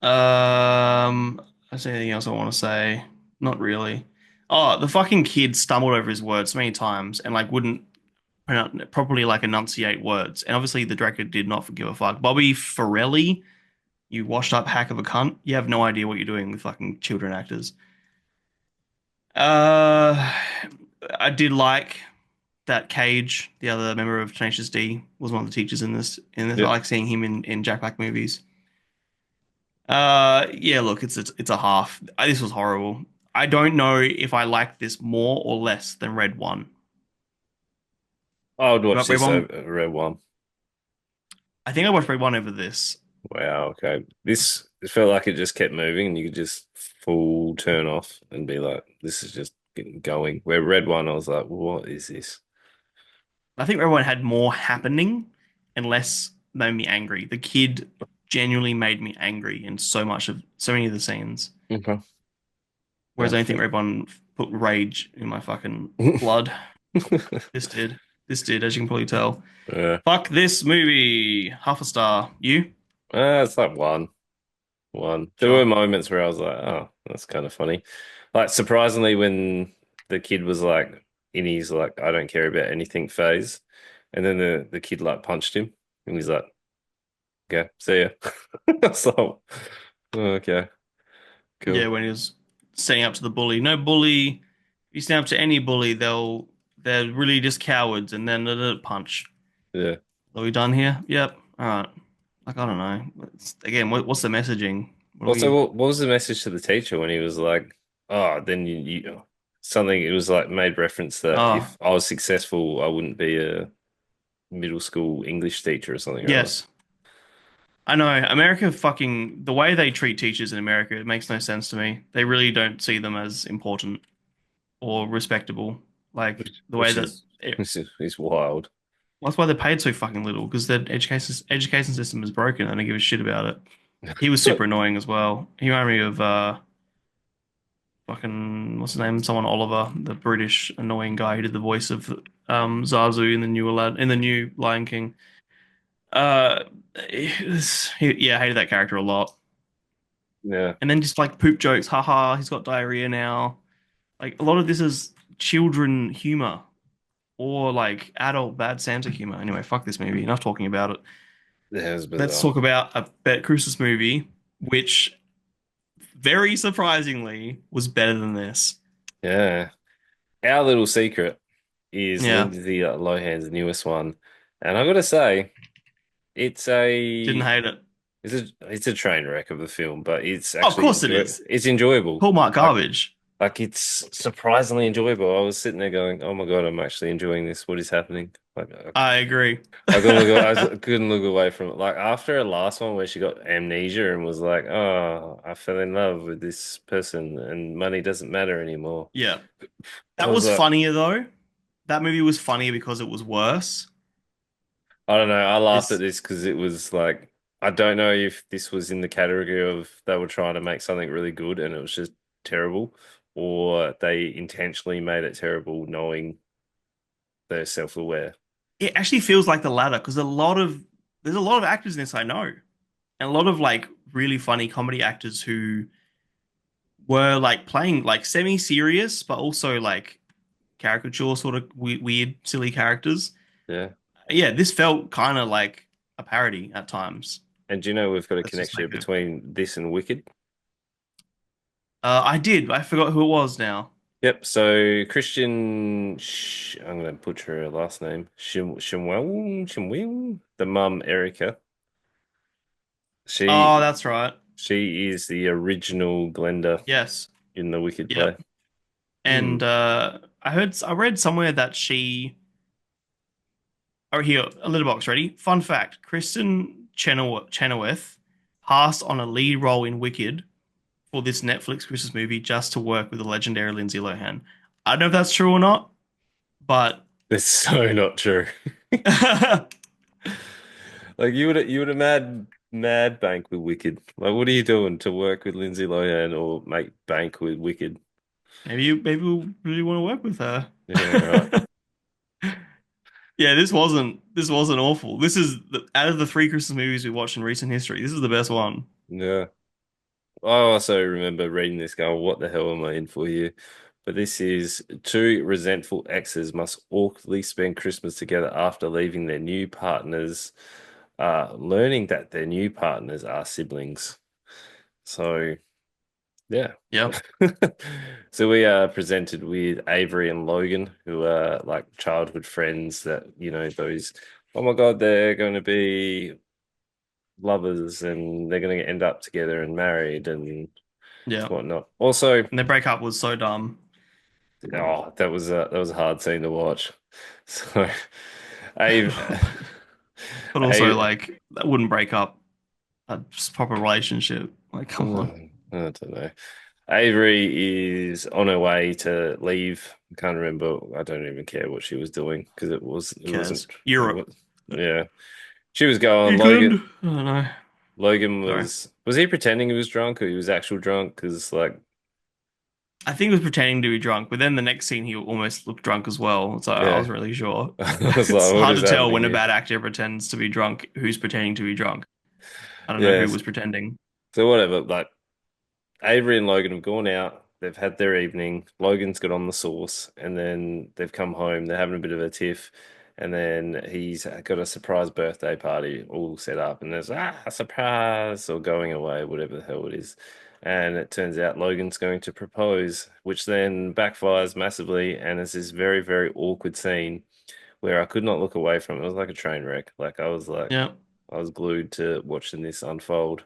Is there anything else I want to say? Not really. Oh, the fucking kid stumbled over his words so many times and like wouldn't properly like enunciate words. And obviously the director did not give a fuck. Bobby Farrelly, you washed up hack of a cunt. You have no idea what you're doing with fucking children actors. Uh, I did like that Cage, the other member of Tenacious D, was one of the teachers in this. In this, I Yeah. like seeing him in Jack Black movies. Yeah, look, it's a half. This was horrible. I don't know if I like this more or less than Red One. I would You watch got Red this One? over Red One. I think I watched Red One over this. Wow, okay. This it felt like it just kept moving and you could just full turn off and be like, this is just getting going. Where Red One, I was like, what is this? I think everyone had more happening and less made me angry. The kid genuinely made me angry in so many of the scenes. Okay. Whereas I don't think everyone put rage in my fucking blood. This did. This did, as you can probably tell. Yeah. Fuck this movie. Half a star. You? It's like one. One. There were Sure. moments where I was like, oh, that's kind of funny. Like surprisingly when the kid was like in his like I don't care about anything phase, and then the kid like punched him and he's like, okay, see ya. So okay, Yeah, cool. when he was standing up to the bully. No bully. If you stand up to any bully, they're really just cowards and then they'll punch. Yeah. Are we done here? Yep. All right. Like I don't know. Again, what's the messaging? What are Also, we? what was the message to the teacher when he was like, oh, then you something it was like made reference that Oh, if I was successful, I wouldn't be a middle school English teacher or something or other. yes. I know. America fucking the way they treat teachers in America, it makes no sense to me. They really don't see them as important or respectable. Like the way Which that is is wild. that's why they're paid so fucking little because their education system is broken and they give a shit about it. He was super annoying as well. He reminded me of fucking what's his name? Someone Oliver, the British annoying guy who did the voice of Zazu in the new Aladdin, in the new Lion King. Uh, yeah, I hated that character a lot. Yeah. And then just like poop jokes, haha, he's got diarrhea now. Like a lot of this is children humor or like adult bad Santa humor. Anyway, fuck this movie. Enough talking about it. It was Let's bizarre. talk about a Bet Christmas movie, which very surprisingly was better than this. Yeah. Our little secret is Yeah, Lindsay Lohan's newest one. And I gotta say, it's didn't a hate it. it's a train wreck of a film, but it's Oh, of actually course it is. it's enjoyable. Hallmark Like garbage. like it's surprisingly enjoyable. I was sitting there going, "Oh my God, I'm actually enjoying this. What is happening?" Like I agree. I couldn't look away from it. Like after her last one where she got amnesia and was like, "Oh, I fell in love with this person and money doesn't matter anymore." Yeah, I that was was like, funnier though. That movie was funnier because it was worse. I don't know. I laughed at This, this because it was like, I don't know if this was in the category of they were trying to make something really good and it was just terrible, or they intentionally made it terrible knowing they're self-aware. it actually feels like the latter because there's a lot of actors in this I know, and a lot of like really funny comedy actors who were like playing like semi-serious but also like caricature sort of weird, silly characters. Yeah. Yeah, this felt kind of like a parody at times. And do you know we've got a That's just connection negative. between this and Wicked? I did. I forgot who it was now. Yep. So Christian, I'm going to butcher her last name. Shimwell, the mum Erica. Oh, She that's right. she is the original Glenda Yes. in the Wicked play. Yep. Hmm. And I read somewhere that oh, here, a little box ready. Fun fact: Chenoweth passed on a lead role in Wicked for this Netflix Christmas movie just to work with the legendary Lindsay Lohan. I don't know if that's true or not, but That's so not true. Like you would have mad bank with Wicked. Like what are you doing to work with Lindsay Lohan or make bank with Wicked? maybe we'll really want to work with her. Yeah, right. Yeah, this wasn't awful. Out of the three Christmas movies we watched in recent history, this is the best one. Yeah. I also remember reading this going, what the hell am I in for here? But this is two resentful exes must awkwardly spend Christmas together after leaving their new partners, learning that their new partners are siblings. So, yeah. Yep. So we are presented with Avery and Logan, who are like childhood friends that, those, oh my God, they're going to be lovers and they're going to end up together and married and Yeah. whatnot. Also, And their breakup was so dumb. that was a hard scene to watch. So, I, But also I, like that wouldn't break up. a proper relationship. Like, come on. I don't know. Avery is on her way to leave. I can't remember. I don't even care what she was doing because Who it cares? wasn't it Europe, was yeah. She was going. England. I don't know. Logan Sorry. was he pretending he was drunk or he was actual drunk? Because like I think he was pretending to be drunk, but then the next scene he almost looked drunk as well. So I yeah, wasn't really sure. I was It's like, what hard is to tell happening when a here? bad actor pretends to be drunk, who's pretending to be drunk. I don't know who Yes. was pretending. So whatever. Like Avery and Logan have gone out. They've had their evening. Logan's got on the sauce, and then they've come home. They're having a bit of a tiff, and then he's got a surprise birthday party all set up, and there's a surprise or going away, whatever the hell it is. And it turns out Logan's going to propose, which then backfires massively, and it's this very, very awkward scene where I could not look away from it. It was like a train wreck. Yeah. I was glued to watching this unfold,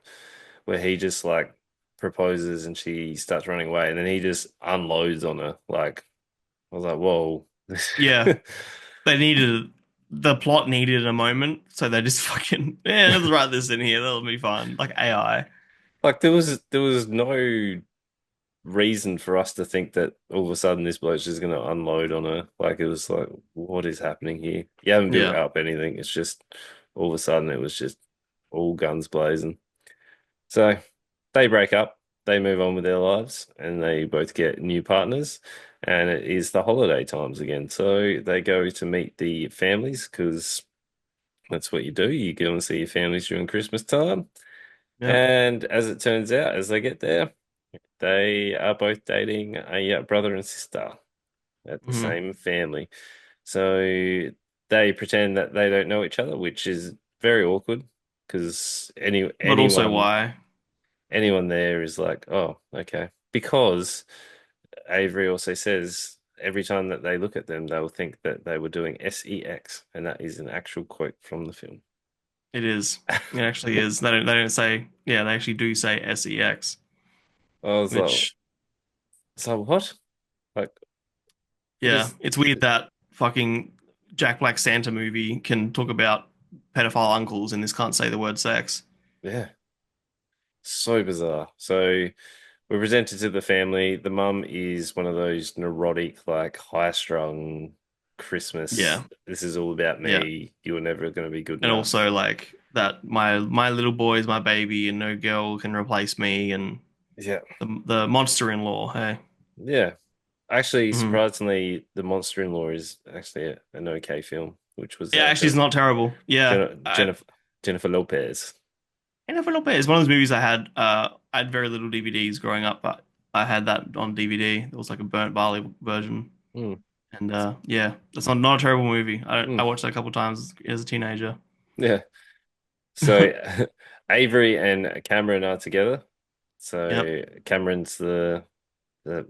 where he just like proposes and she starts running away, and then he just unloads on her. Like I was like, whoa. Yeah. They needed the plot needed a moment, so they just fucking yeah, let's write this in here. That'll be fun. Like AI. Like there was no reason for us to think that all of a sudden this bloke's just gonna unload on her. Like it was like, what is happening here? You haven't built Yeah. up anything. It's just all of a sudden it was just all guns blazing. So they break up, they move on with their lives, and they both get new partners. And it is the holiday times again. So they go to meet the families because that's what you do. You go and see your families during Christmas time. Yeah. And as it turns out, as they get there, they are both dating a brother and sister at the Hmm. same family. So they pretend that they don't know each other, which is very awkward because But also why? anyone there is like, oh, okay. Because Avery also says every time that they look at them, they will think that they were doing sex, and that is an actual quote from the film. It is. It actually is. They don't say yeah, they actually do say sex, I was like, which so what? Like, what yeah, is, it's weird that fucking Jack Black Santa movie can talk about pedophile uncles and this can't say the word sex. yeah, so bizarre. So we're presented to the family. The mum is one of those neurotic, like high-strung Christmas. Yeah. This is all about Yeah. me. You were never going to be good And enough. also like that my little boy is my baby and no girl can replace me and Yeah, the monster in law, hey. yeah. Actually, Hmm. surprisingly, The Monster-in-Law is actually an okay film, which was Yeah, actually it's not terrible. Yeah. Jennifer Jennifer Lopez. Jennifer Lopez is one of those movies I had. I had very little DVDs growing up, but I had that on DVD. It was like a burnt barley version, Mm, and yeah, that's not a terrible movie. I mm, watched that a couple times as a teenager. yeah. So Avery and Cameron are together. Yep. So Cameron's the I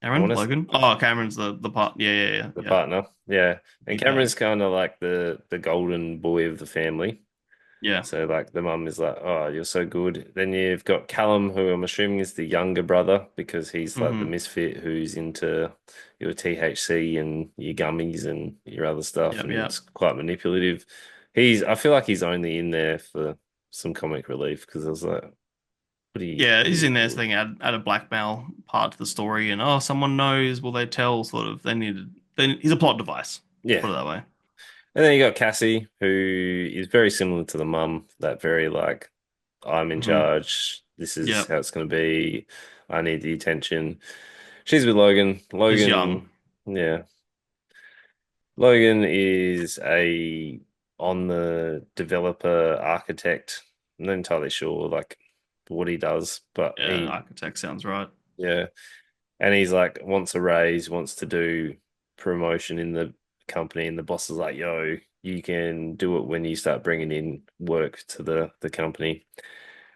Cameron, want to Logan. Oh, Cameron's the part. Yeah, yeah, yeah, the yeah. partner, yeah. And Big bag. Cameron's kind of like the golden boy of the family. Yeah. So like the mum is like, "Oh, you're so good." Then you've got Callum, who I'm assuming is the younger brother because he's like the Hmm. misfit who's into your THC and your gummies and your other stuff, Yep. and Yep. it's quite manipulative. I feel like he's only in there for some comic relief because I was like, Yeah, what are he's you in there so doing? they can add a blackmail part to the story, and oh, someone knows, will they tell? Sort of. They needed. Then he's a plot device. Let's Yeah. put it that way. And then you got Cassie, who is very similar to the mum, that very like, I'm in Hmm. charge. This is Yep. how it's going to be. I need the attention. She's with Logan. She's young. Yeah, Logan is a on the developer architect. I'm not entirely sure like what he does, but Yeah, architect sounds right. yeah, and he's like wants a raise, wants to do promotion in the company, and the boss is like, "Yo, you can do it when you start bringing in work to the company."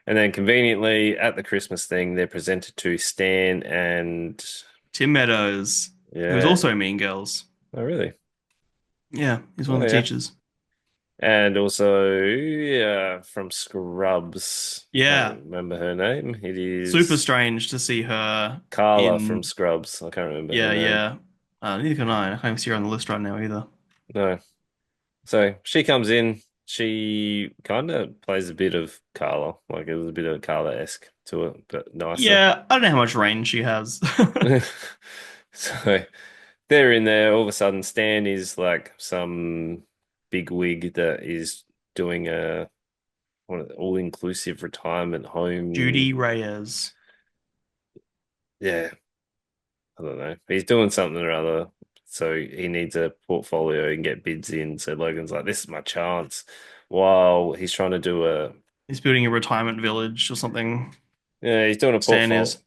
And then conveniently at the Christmas thing, they're presented to Stan and Tim Meadows, who's yeah, also in Mean Girls. oh really? Yeah, he's one Oh of the yeah, teachers. and also yeah from Scrubs. Can't Yeah, remember her name. It super is strange to see her Carla from in. Scrubs. I can't remember her Yeah, name. yeah. Neither can I. I can't even see her on the list right now either. No. So she comes in. She kind of plays a bit of Carla, like it was a bit of Carla-esque to it, but nicer. Yeah, I don't know how much range she has. So they're in there. All of a sudden, Stan is like some big wig that is doing a all-inclusive retirement home. Judy Reyes. Yeah, I don't know. He's doing something or other. So he needs a portfolio and get bids in. So Logan's like, this is my chance. While he's trying to do a, He's building a retirement village or something. yeah, he's doing a Stan is.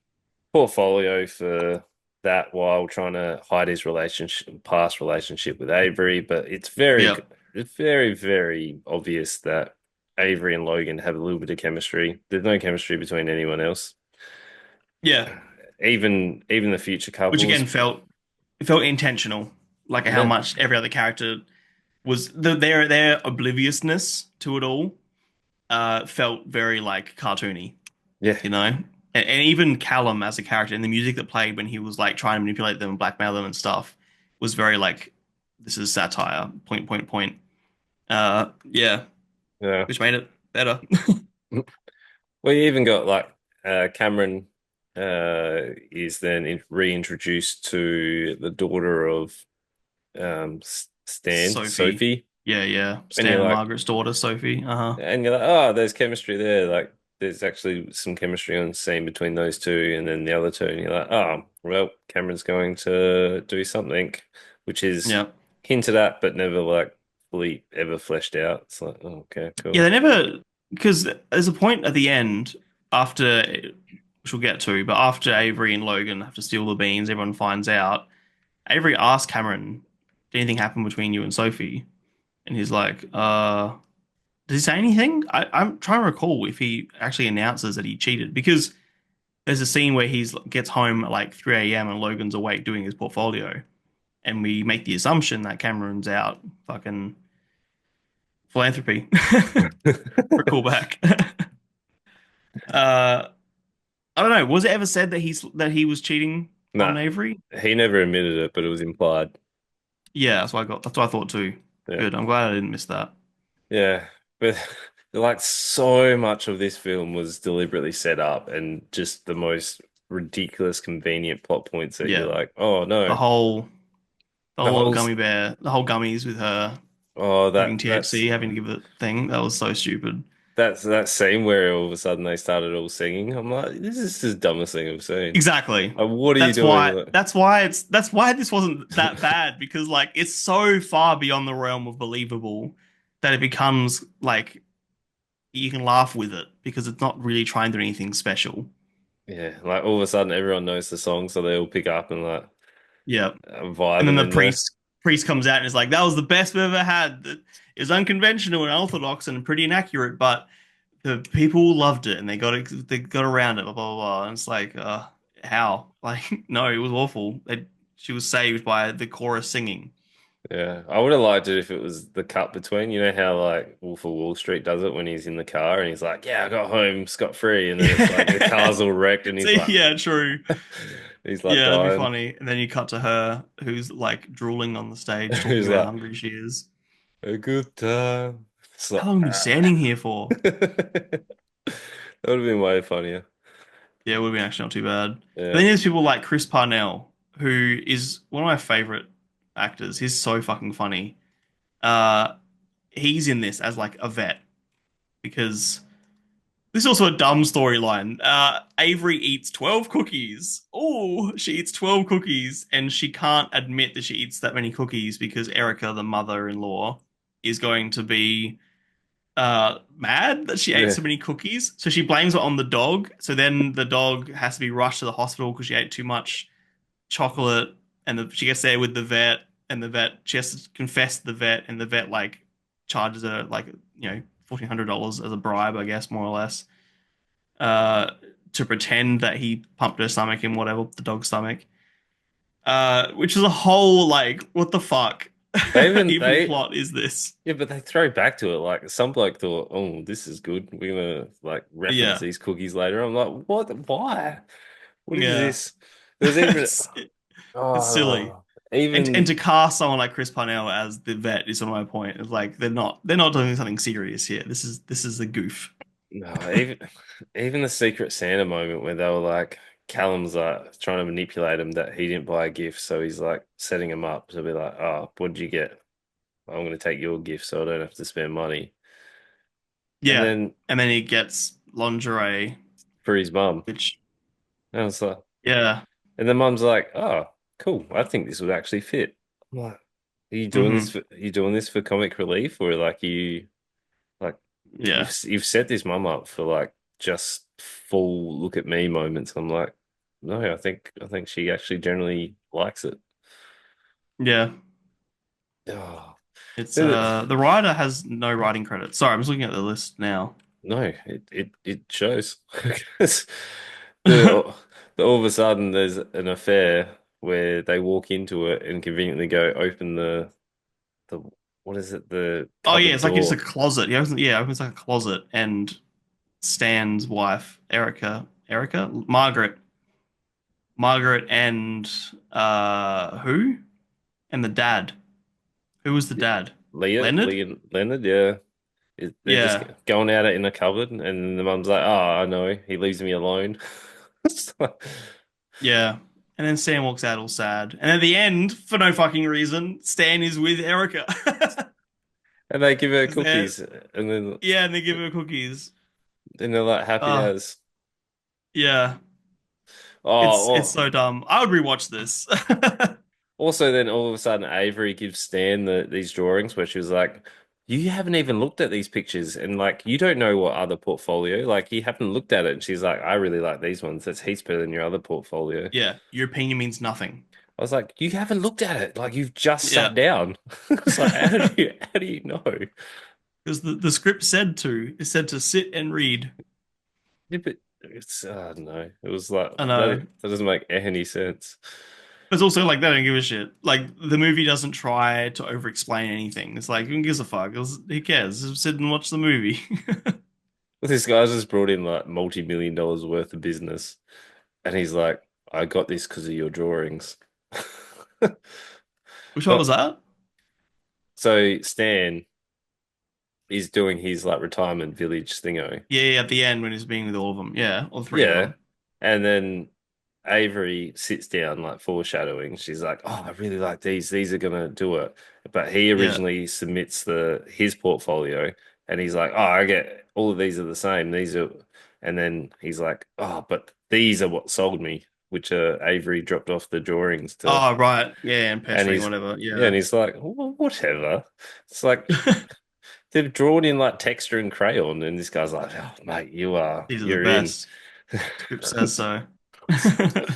portfolio for that while trying to hide his relationship, past relationship with Avery. But Yep. it's very, very obvious that Avery and Logan have a little bit of chemistry. There's no chemistry between anyone else. Yeah. Even the future Which again couples. felt intentional, like how No, much every other character was their obliviousness to it all felt very like cartoony, yeah, you know? And even Callum as a character and the music that played when he was like trying to manipulate them and blackmail them and stuff was very like this is satire, point, point, point. Yeah, yeah. which made it better. Well, you even got like Cameron is then reintroduced to the daughter of Stan, Sophie. Sophie, Yeah, yeah. and Stan and Margaret's daughter, Sophie. Uh-huh. you're like, oh, there's chemistry there. Like, there's actually some chemistry on scene between those two, and then the other two, and you're like, oh, well, Cameron's going to do something, which is Yeah. hinted at but never like fully ever fleshed out. It's like, oh, okay, Yeah, cool. they never because there's a point at the end after which we'll get to, but after Avery and Logan have to steal the beans, everyone finds out. Avery asks Cameron, "Did anything happen between you and Sophie?" And he's like, does he say anything? I'm trying to recall if he actually announces that he cheated because there's a scene where he gets home at like 3 a.m. and Logan's awake doing his portfolio, and we make the assumption that Cameron's out fucking philanthropy for callback. uh, I don't know. Was it ever said that he was cheating on Nah, Avery? he never admitted it, but it was implied. Yeah, that's what I got. That's what I thought too. Yeah. Good. I'm glad I didn't miss that. Yeah, but like so much of this film was deliberately set up and just the most ridiculous, convenient plot points that you're Yeah, like, oh the no, whole the the whole whole gummy bear, the whole gummies with her oh having that THC, having to give it a thing. That was so stupid. that's that scene where all of a sudden they started all singing. I'm like, this is the dumbest thing I've seen. Exactly. Like, what are you That's doing? why that's why this wasn't that bad because like it's so far beyond the realm of believable that it becomes like you can laugh with it because it's not really trying to do anything special. Yeah, like all of a sudden everyone knows the song, so they all pick up and like Yeah. And then vibing the in there. priest comes out and is like, that was the best we've ever had. It was unconventional and orthodox and pretty inaccurate, but the people loved it and they got around it, blah blah blah. And it's like, how? Like, no, it was awful. She was saved by the chorus singing. Yeah, I would have liked it if it was the cut between. You know how like Wolf of Wall Street does it when he's in the car and he's like, "Yeah, I got home scot free," and then it's like the Yeah. car's all wrecked and he's See, like, yeah, true. he's like Yeah, that'd be dying. funny. And then you cut to her who's like drooling on the stage talking He's about how like, hungry she is. "A good time." It's How like, long have you been ah. standing here for? That would have been way funnier. Yeah, it would have been actually not too bad. But Yeah, then there's people like Chris Parnell, who is one of my favorite actors. He's so fucking funny. Uh, he's in this as like a vet because this is also a dumb storyline. Avery eats 12 cookies. Oh, she eats 12 cookies and she can't admit that she eats that many cookies because Erica, the mother-in-law, is going to be mad that she ate yeah, so many cookies. So she blames it on the dog. So then the dog has to be rushed to the hospital because she ate too much chocolate. And she gets there with the vet, and the vet she has to confess to the vet, and the vet like charges her like $1,400 as a bribe, I guess, more or less, uh, to pretend that he pumped her stomach in whatever the dog's stomach. Which is a whole like what the fuck they even even they plot is this? yeah, but they throw back to it. Like some bloke thought, "Oh, this is good. We're gonna like reference Yeah, these cookies later." I'm like, "What? Why? What is yeah. this?" There's even It's oh, silly. And Even to cast someone like Chris Parnell as the vet is on my point. It's like they're not doing something serious here. This is a goof. no, even the Secret Santa moment where they were like, Callum's like trying to manipulate him that he didn't buy a gift, so he's like setting him up to be like, oh, what did you get? I'm going to take your gift so I don't have to spend money. And Yeah. then And then he gets lingerie, for his mum, which and I was like, yeah. and the mum's like, oh, cool, I think this would actually fit. I'm like, Hmm. are you doing this for comic relief, or like like Yeah. you've set this mum up for like just full look at me moments. I'm like, no, I think she actually generally likes it. Yeah. Oh, It's then the writer has no writing credit. Sorry, I'm just looking at the list now. no, it shows. 'Cause the all of a sudden there's an affair where they walk into it and conveniently go open the what is it, the Oh yeah, cupboard it's like it's a door. closet. Opens like a closet, and Stan's wife, Margaret, and who? And the dad. Who was the dad? Leonard? Leonard, yeah. They're just Yeah, going at it in a cupboard, and the mum's like, "Oh, I know, he leaves me alone." It's like- yeah. And then Stan walks out all sad. And at the end, for no fucking reason, Stan is with Erica. And they give her Because they're cookies, and yeah, and they give her cookies. then they're like happy Uh as. yeah. It's Oh, so dumb. I would rewatch this. also, then all of a sudden, Avery gives Stan these drawings where she was like, "You haven't even looked at these pictures, and like, you don't know what other portfolio. Like, you haven't looked at it." And she's like, "I really like these ones. That's heaps better than your other portfolio." Yeah, your opinion means nothing. I was like, "You haven't looked at it. Like, you've just sat Yeah. down." It's like, how do you know? Because the script said to sit and read. Yeah, but it's no, it was like I know. that doesn't make any sense. But it's also like they don't give a shit. Like the movie doesn't try to over-explain anything. It's like who gives a fuck? Who cares? Just sit and watch the movie. This guy's just brought in like multi-million dollars worth of business, and he's like, "I got this because of your drawings." Which one was But that? so Stan is doing his like retirement village thingo. Yeah, yeah, at the end when he's being with all of them. Yeah, all three of Yeah. them. And then Avery sits down, like foreshadowing. She's like, "Oh, I really like these. These are gonna do it." But he Yeah. originally submits the his portfolio, and he's like, "Oh, I get all of these are the same. These are," and then he's like, "Oh, but these are what sold me," which Avery dropped off the drawings to, Oh, right. Yeah, and and pestering, he's whatever. yeah, and Yeah. he's like, "Well, whatever." It's like they've drawn in like texture and crayon, and this guy's like, "Oh, mate, These are the you're in." best. Script says so. I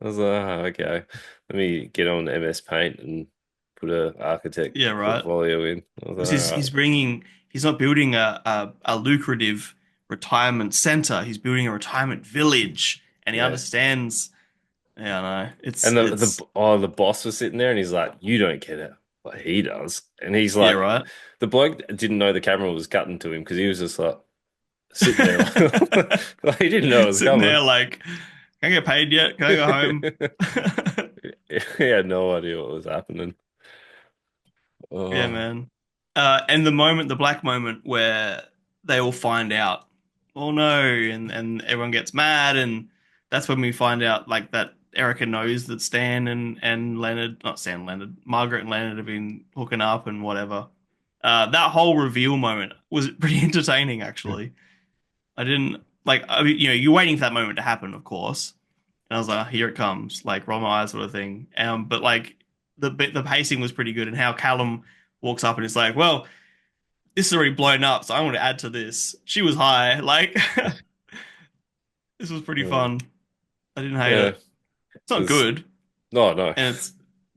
was like, oh, okay. Let me get on MS Paint and put a architect Yeah, right. portfolio in. I was like, Because all right. he's not building a lucrative retirement center. He's building a retirement village, and he Yeah. understands. Yeah, no, And it's the boss was sitting there and he's like, you don't get it. But he does. And he's yeah, like, right. the bloke didn't know the camera was cutting to him because he was just like sitting there like, like he didn't know it was Sitting coming. there like, can I get paid yet? Can I go home? He had no idea what was happening. Yeah, Oh, man. And the black moment where they all find out, oh no, and everyone gets mad, and that's when we find out like that Erica knows that Stan and Leonard, not Stan, Leonard, Margaret and Leonard have been hooking up and whatever. That whole reveal moment was pretty entertaining, actually. I didn't like, I mean, you're waiting for that moment to happen, of course. And I was like, here it comes, like roll my eyes sort of thing. But like the pacing was pretty good, and how Callum walks up and is like, well, this is already blown up, so I want to add to this. She was high, like this was pretty yeah. fun. I didn't hate Yeah. it. It's not Because, good, no, no. and it's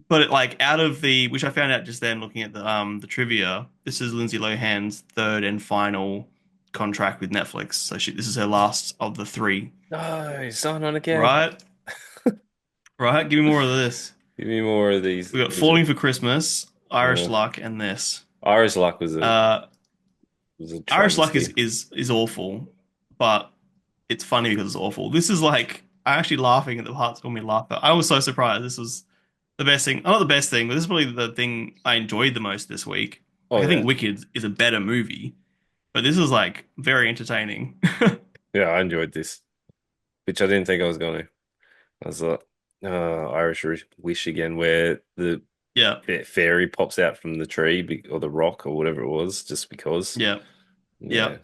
but it like out of the which I found out just then looking at the trivia. This is Lindsay Lohan's third and final contract with Netflix, so this is her last of the three. No, sign on again. Right, right. Give me more of this. Give me more of these. We got Falling for Christmas, Irish Uh, Luck, and this. Irish Luck Uh, was a Irish Luck travesty. is awful, but it's funny because it's awful. This is like I'm actually laughing at the parts that made me laugh. I was so surprised. the best thing, not the best thing, but this is probably the thing I enjoyed the most this week. Oh Like I yeah, think Wicked is a better movie, but this is like very entertaining. yeah, I enjoyed this, which I didn't think I was going to. I was like, Wish again, where the Yeah, fairy pops out from the tree or the rock or whatever it was, just because. yeah, yeah.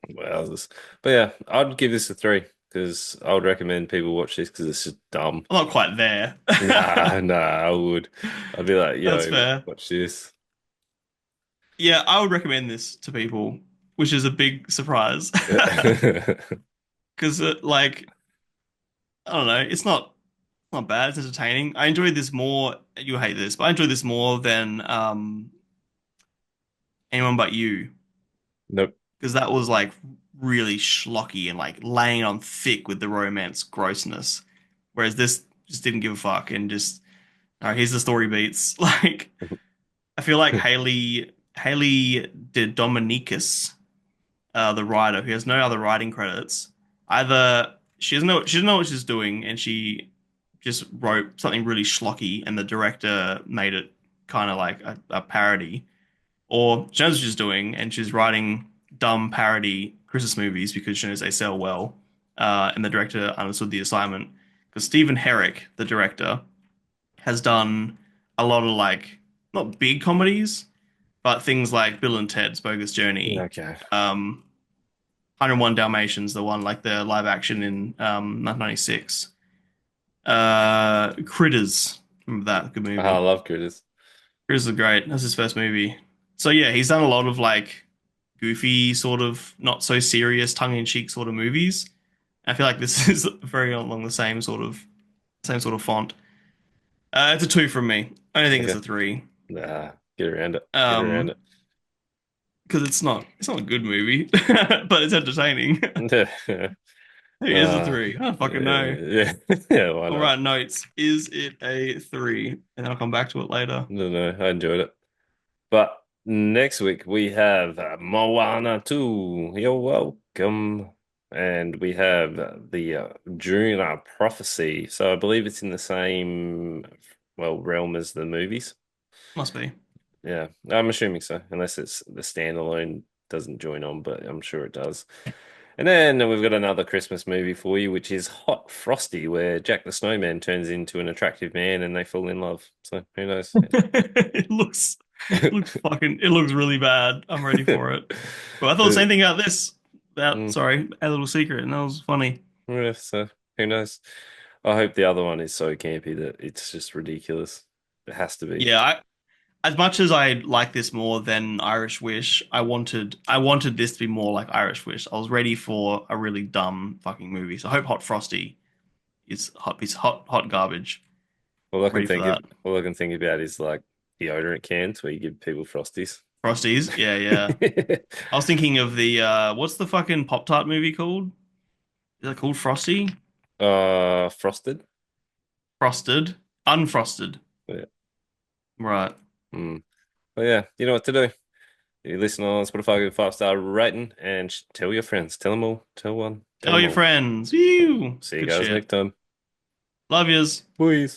Yeah, wowzers. But yeah, I'd give this a three because I would recommend people watch this because it's just dumb. I'm not quite there. Nah, nah, I would. I'd be like, That's yo, fair. watch this. Yeah, I would recommend this to people, which is a big surprise. Because like I don't know, it's not bad. It's entertaining. I enjoyed this more. You hate this, but I enjoyed this more than Anyone But You Nope. because that was like really schlocky and like laying on thick with the romance grossness, whereas this just didn't give a fuck and just all right, here's the story beats. Like I feel like Haley de Dominicus, the writer who has no other writing credits, either she doesn't know what she's doing and she just wrote something really schlocky and the director made it kind of like a parody, or she knows what she's doing and she's writing dumb parody Christmas movies because she knows they sell well, and the director understood the assignment because Stephen Herrick, the director, has done a lot of like not big comedies, but things like Bill and Ted's Bogus Journey, Okay. 101 Dalmatians, the one like the live action in 1996. Critters, remember that? Good I movie. love critters. Critters is great. That's his first movie. So yeah, he's done a lot of like goofy, sort of not so serious, tongue-in-cheek sort of movies. I feel like this is very along the same sort of font. It's a two from me. I don't think it's Okay. a three. Nah, get around it. Get around Um, because it's not a good movie, but it's entertaining. it. Maybe it is a Uh, three. I don't fucking know. yeah, yeah, why I'll not? write notes. Is it a three? And then I'll come back to it later. No, no, I enjoyed it. But next week we have Moana 2. You're welcome. And we have the June Prophecy. So I believe it's in the same, well, realm as the movies. Must be. Yeah, I'm assuming so, unless it's the standalone doesn't join on, but I'm sure it does. And then we've got another Christmas movie for you, which is Hot Frosty, where Jack the Snowman turns into an attractive man and they fall in love. So who knows? It looks really bad. I'm ready for it. But I thought the same thing about this. About Mm, sorry, a little secret, and that was funny. yeah, so who knows? I hope the other one is so campy that it's just ridiculous. It has to be. Yeah, as much as I like this more than Irish Wish, I wanted this to be more like Irish Wish. I was ready for a really dumb fucking movie. So I hope Hot Frosty is hot. It's hot garbage. I'm ready for that. All I can think about is like deodorant cans where you give people Frosties. Frosties, yeah, yeah. I was thinking of the what's the fucking Pop Tart movie called? Is it called Frosty? Frosted. Frosted, unfrosted. Yeah. Right. Mm. But yeah, you know what to do. You listen on Spotify, give a 5-star rating, and tell your friends. Tell them all. Tell one. Tell Tell them your all. friends. Woo! See you Good guys shit. next time. Love yous. Boys.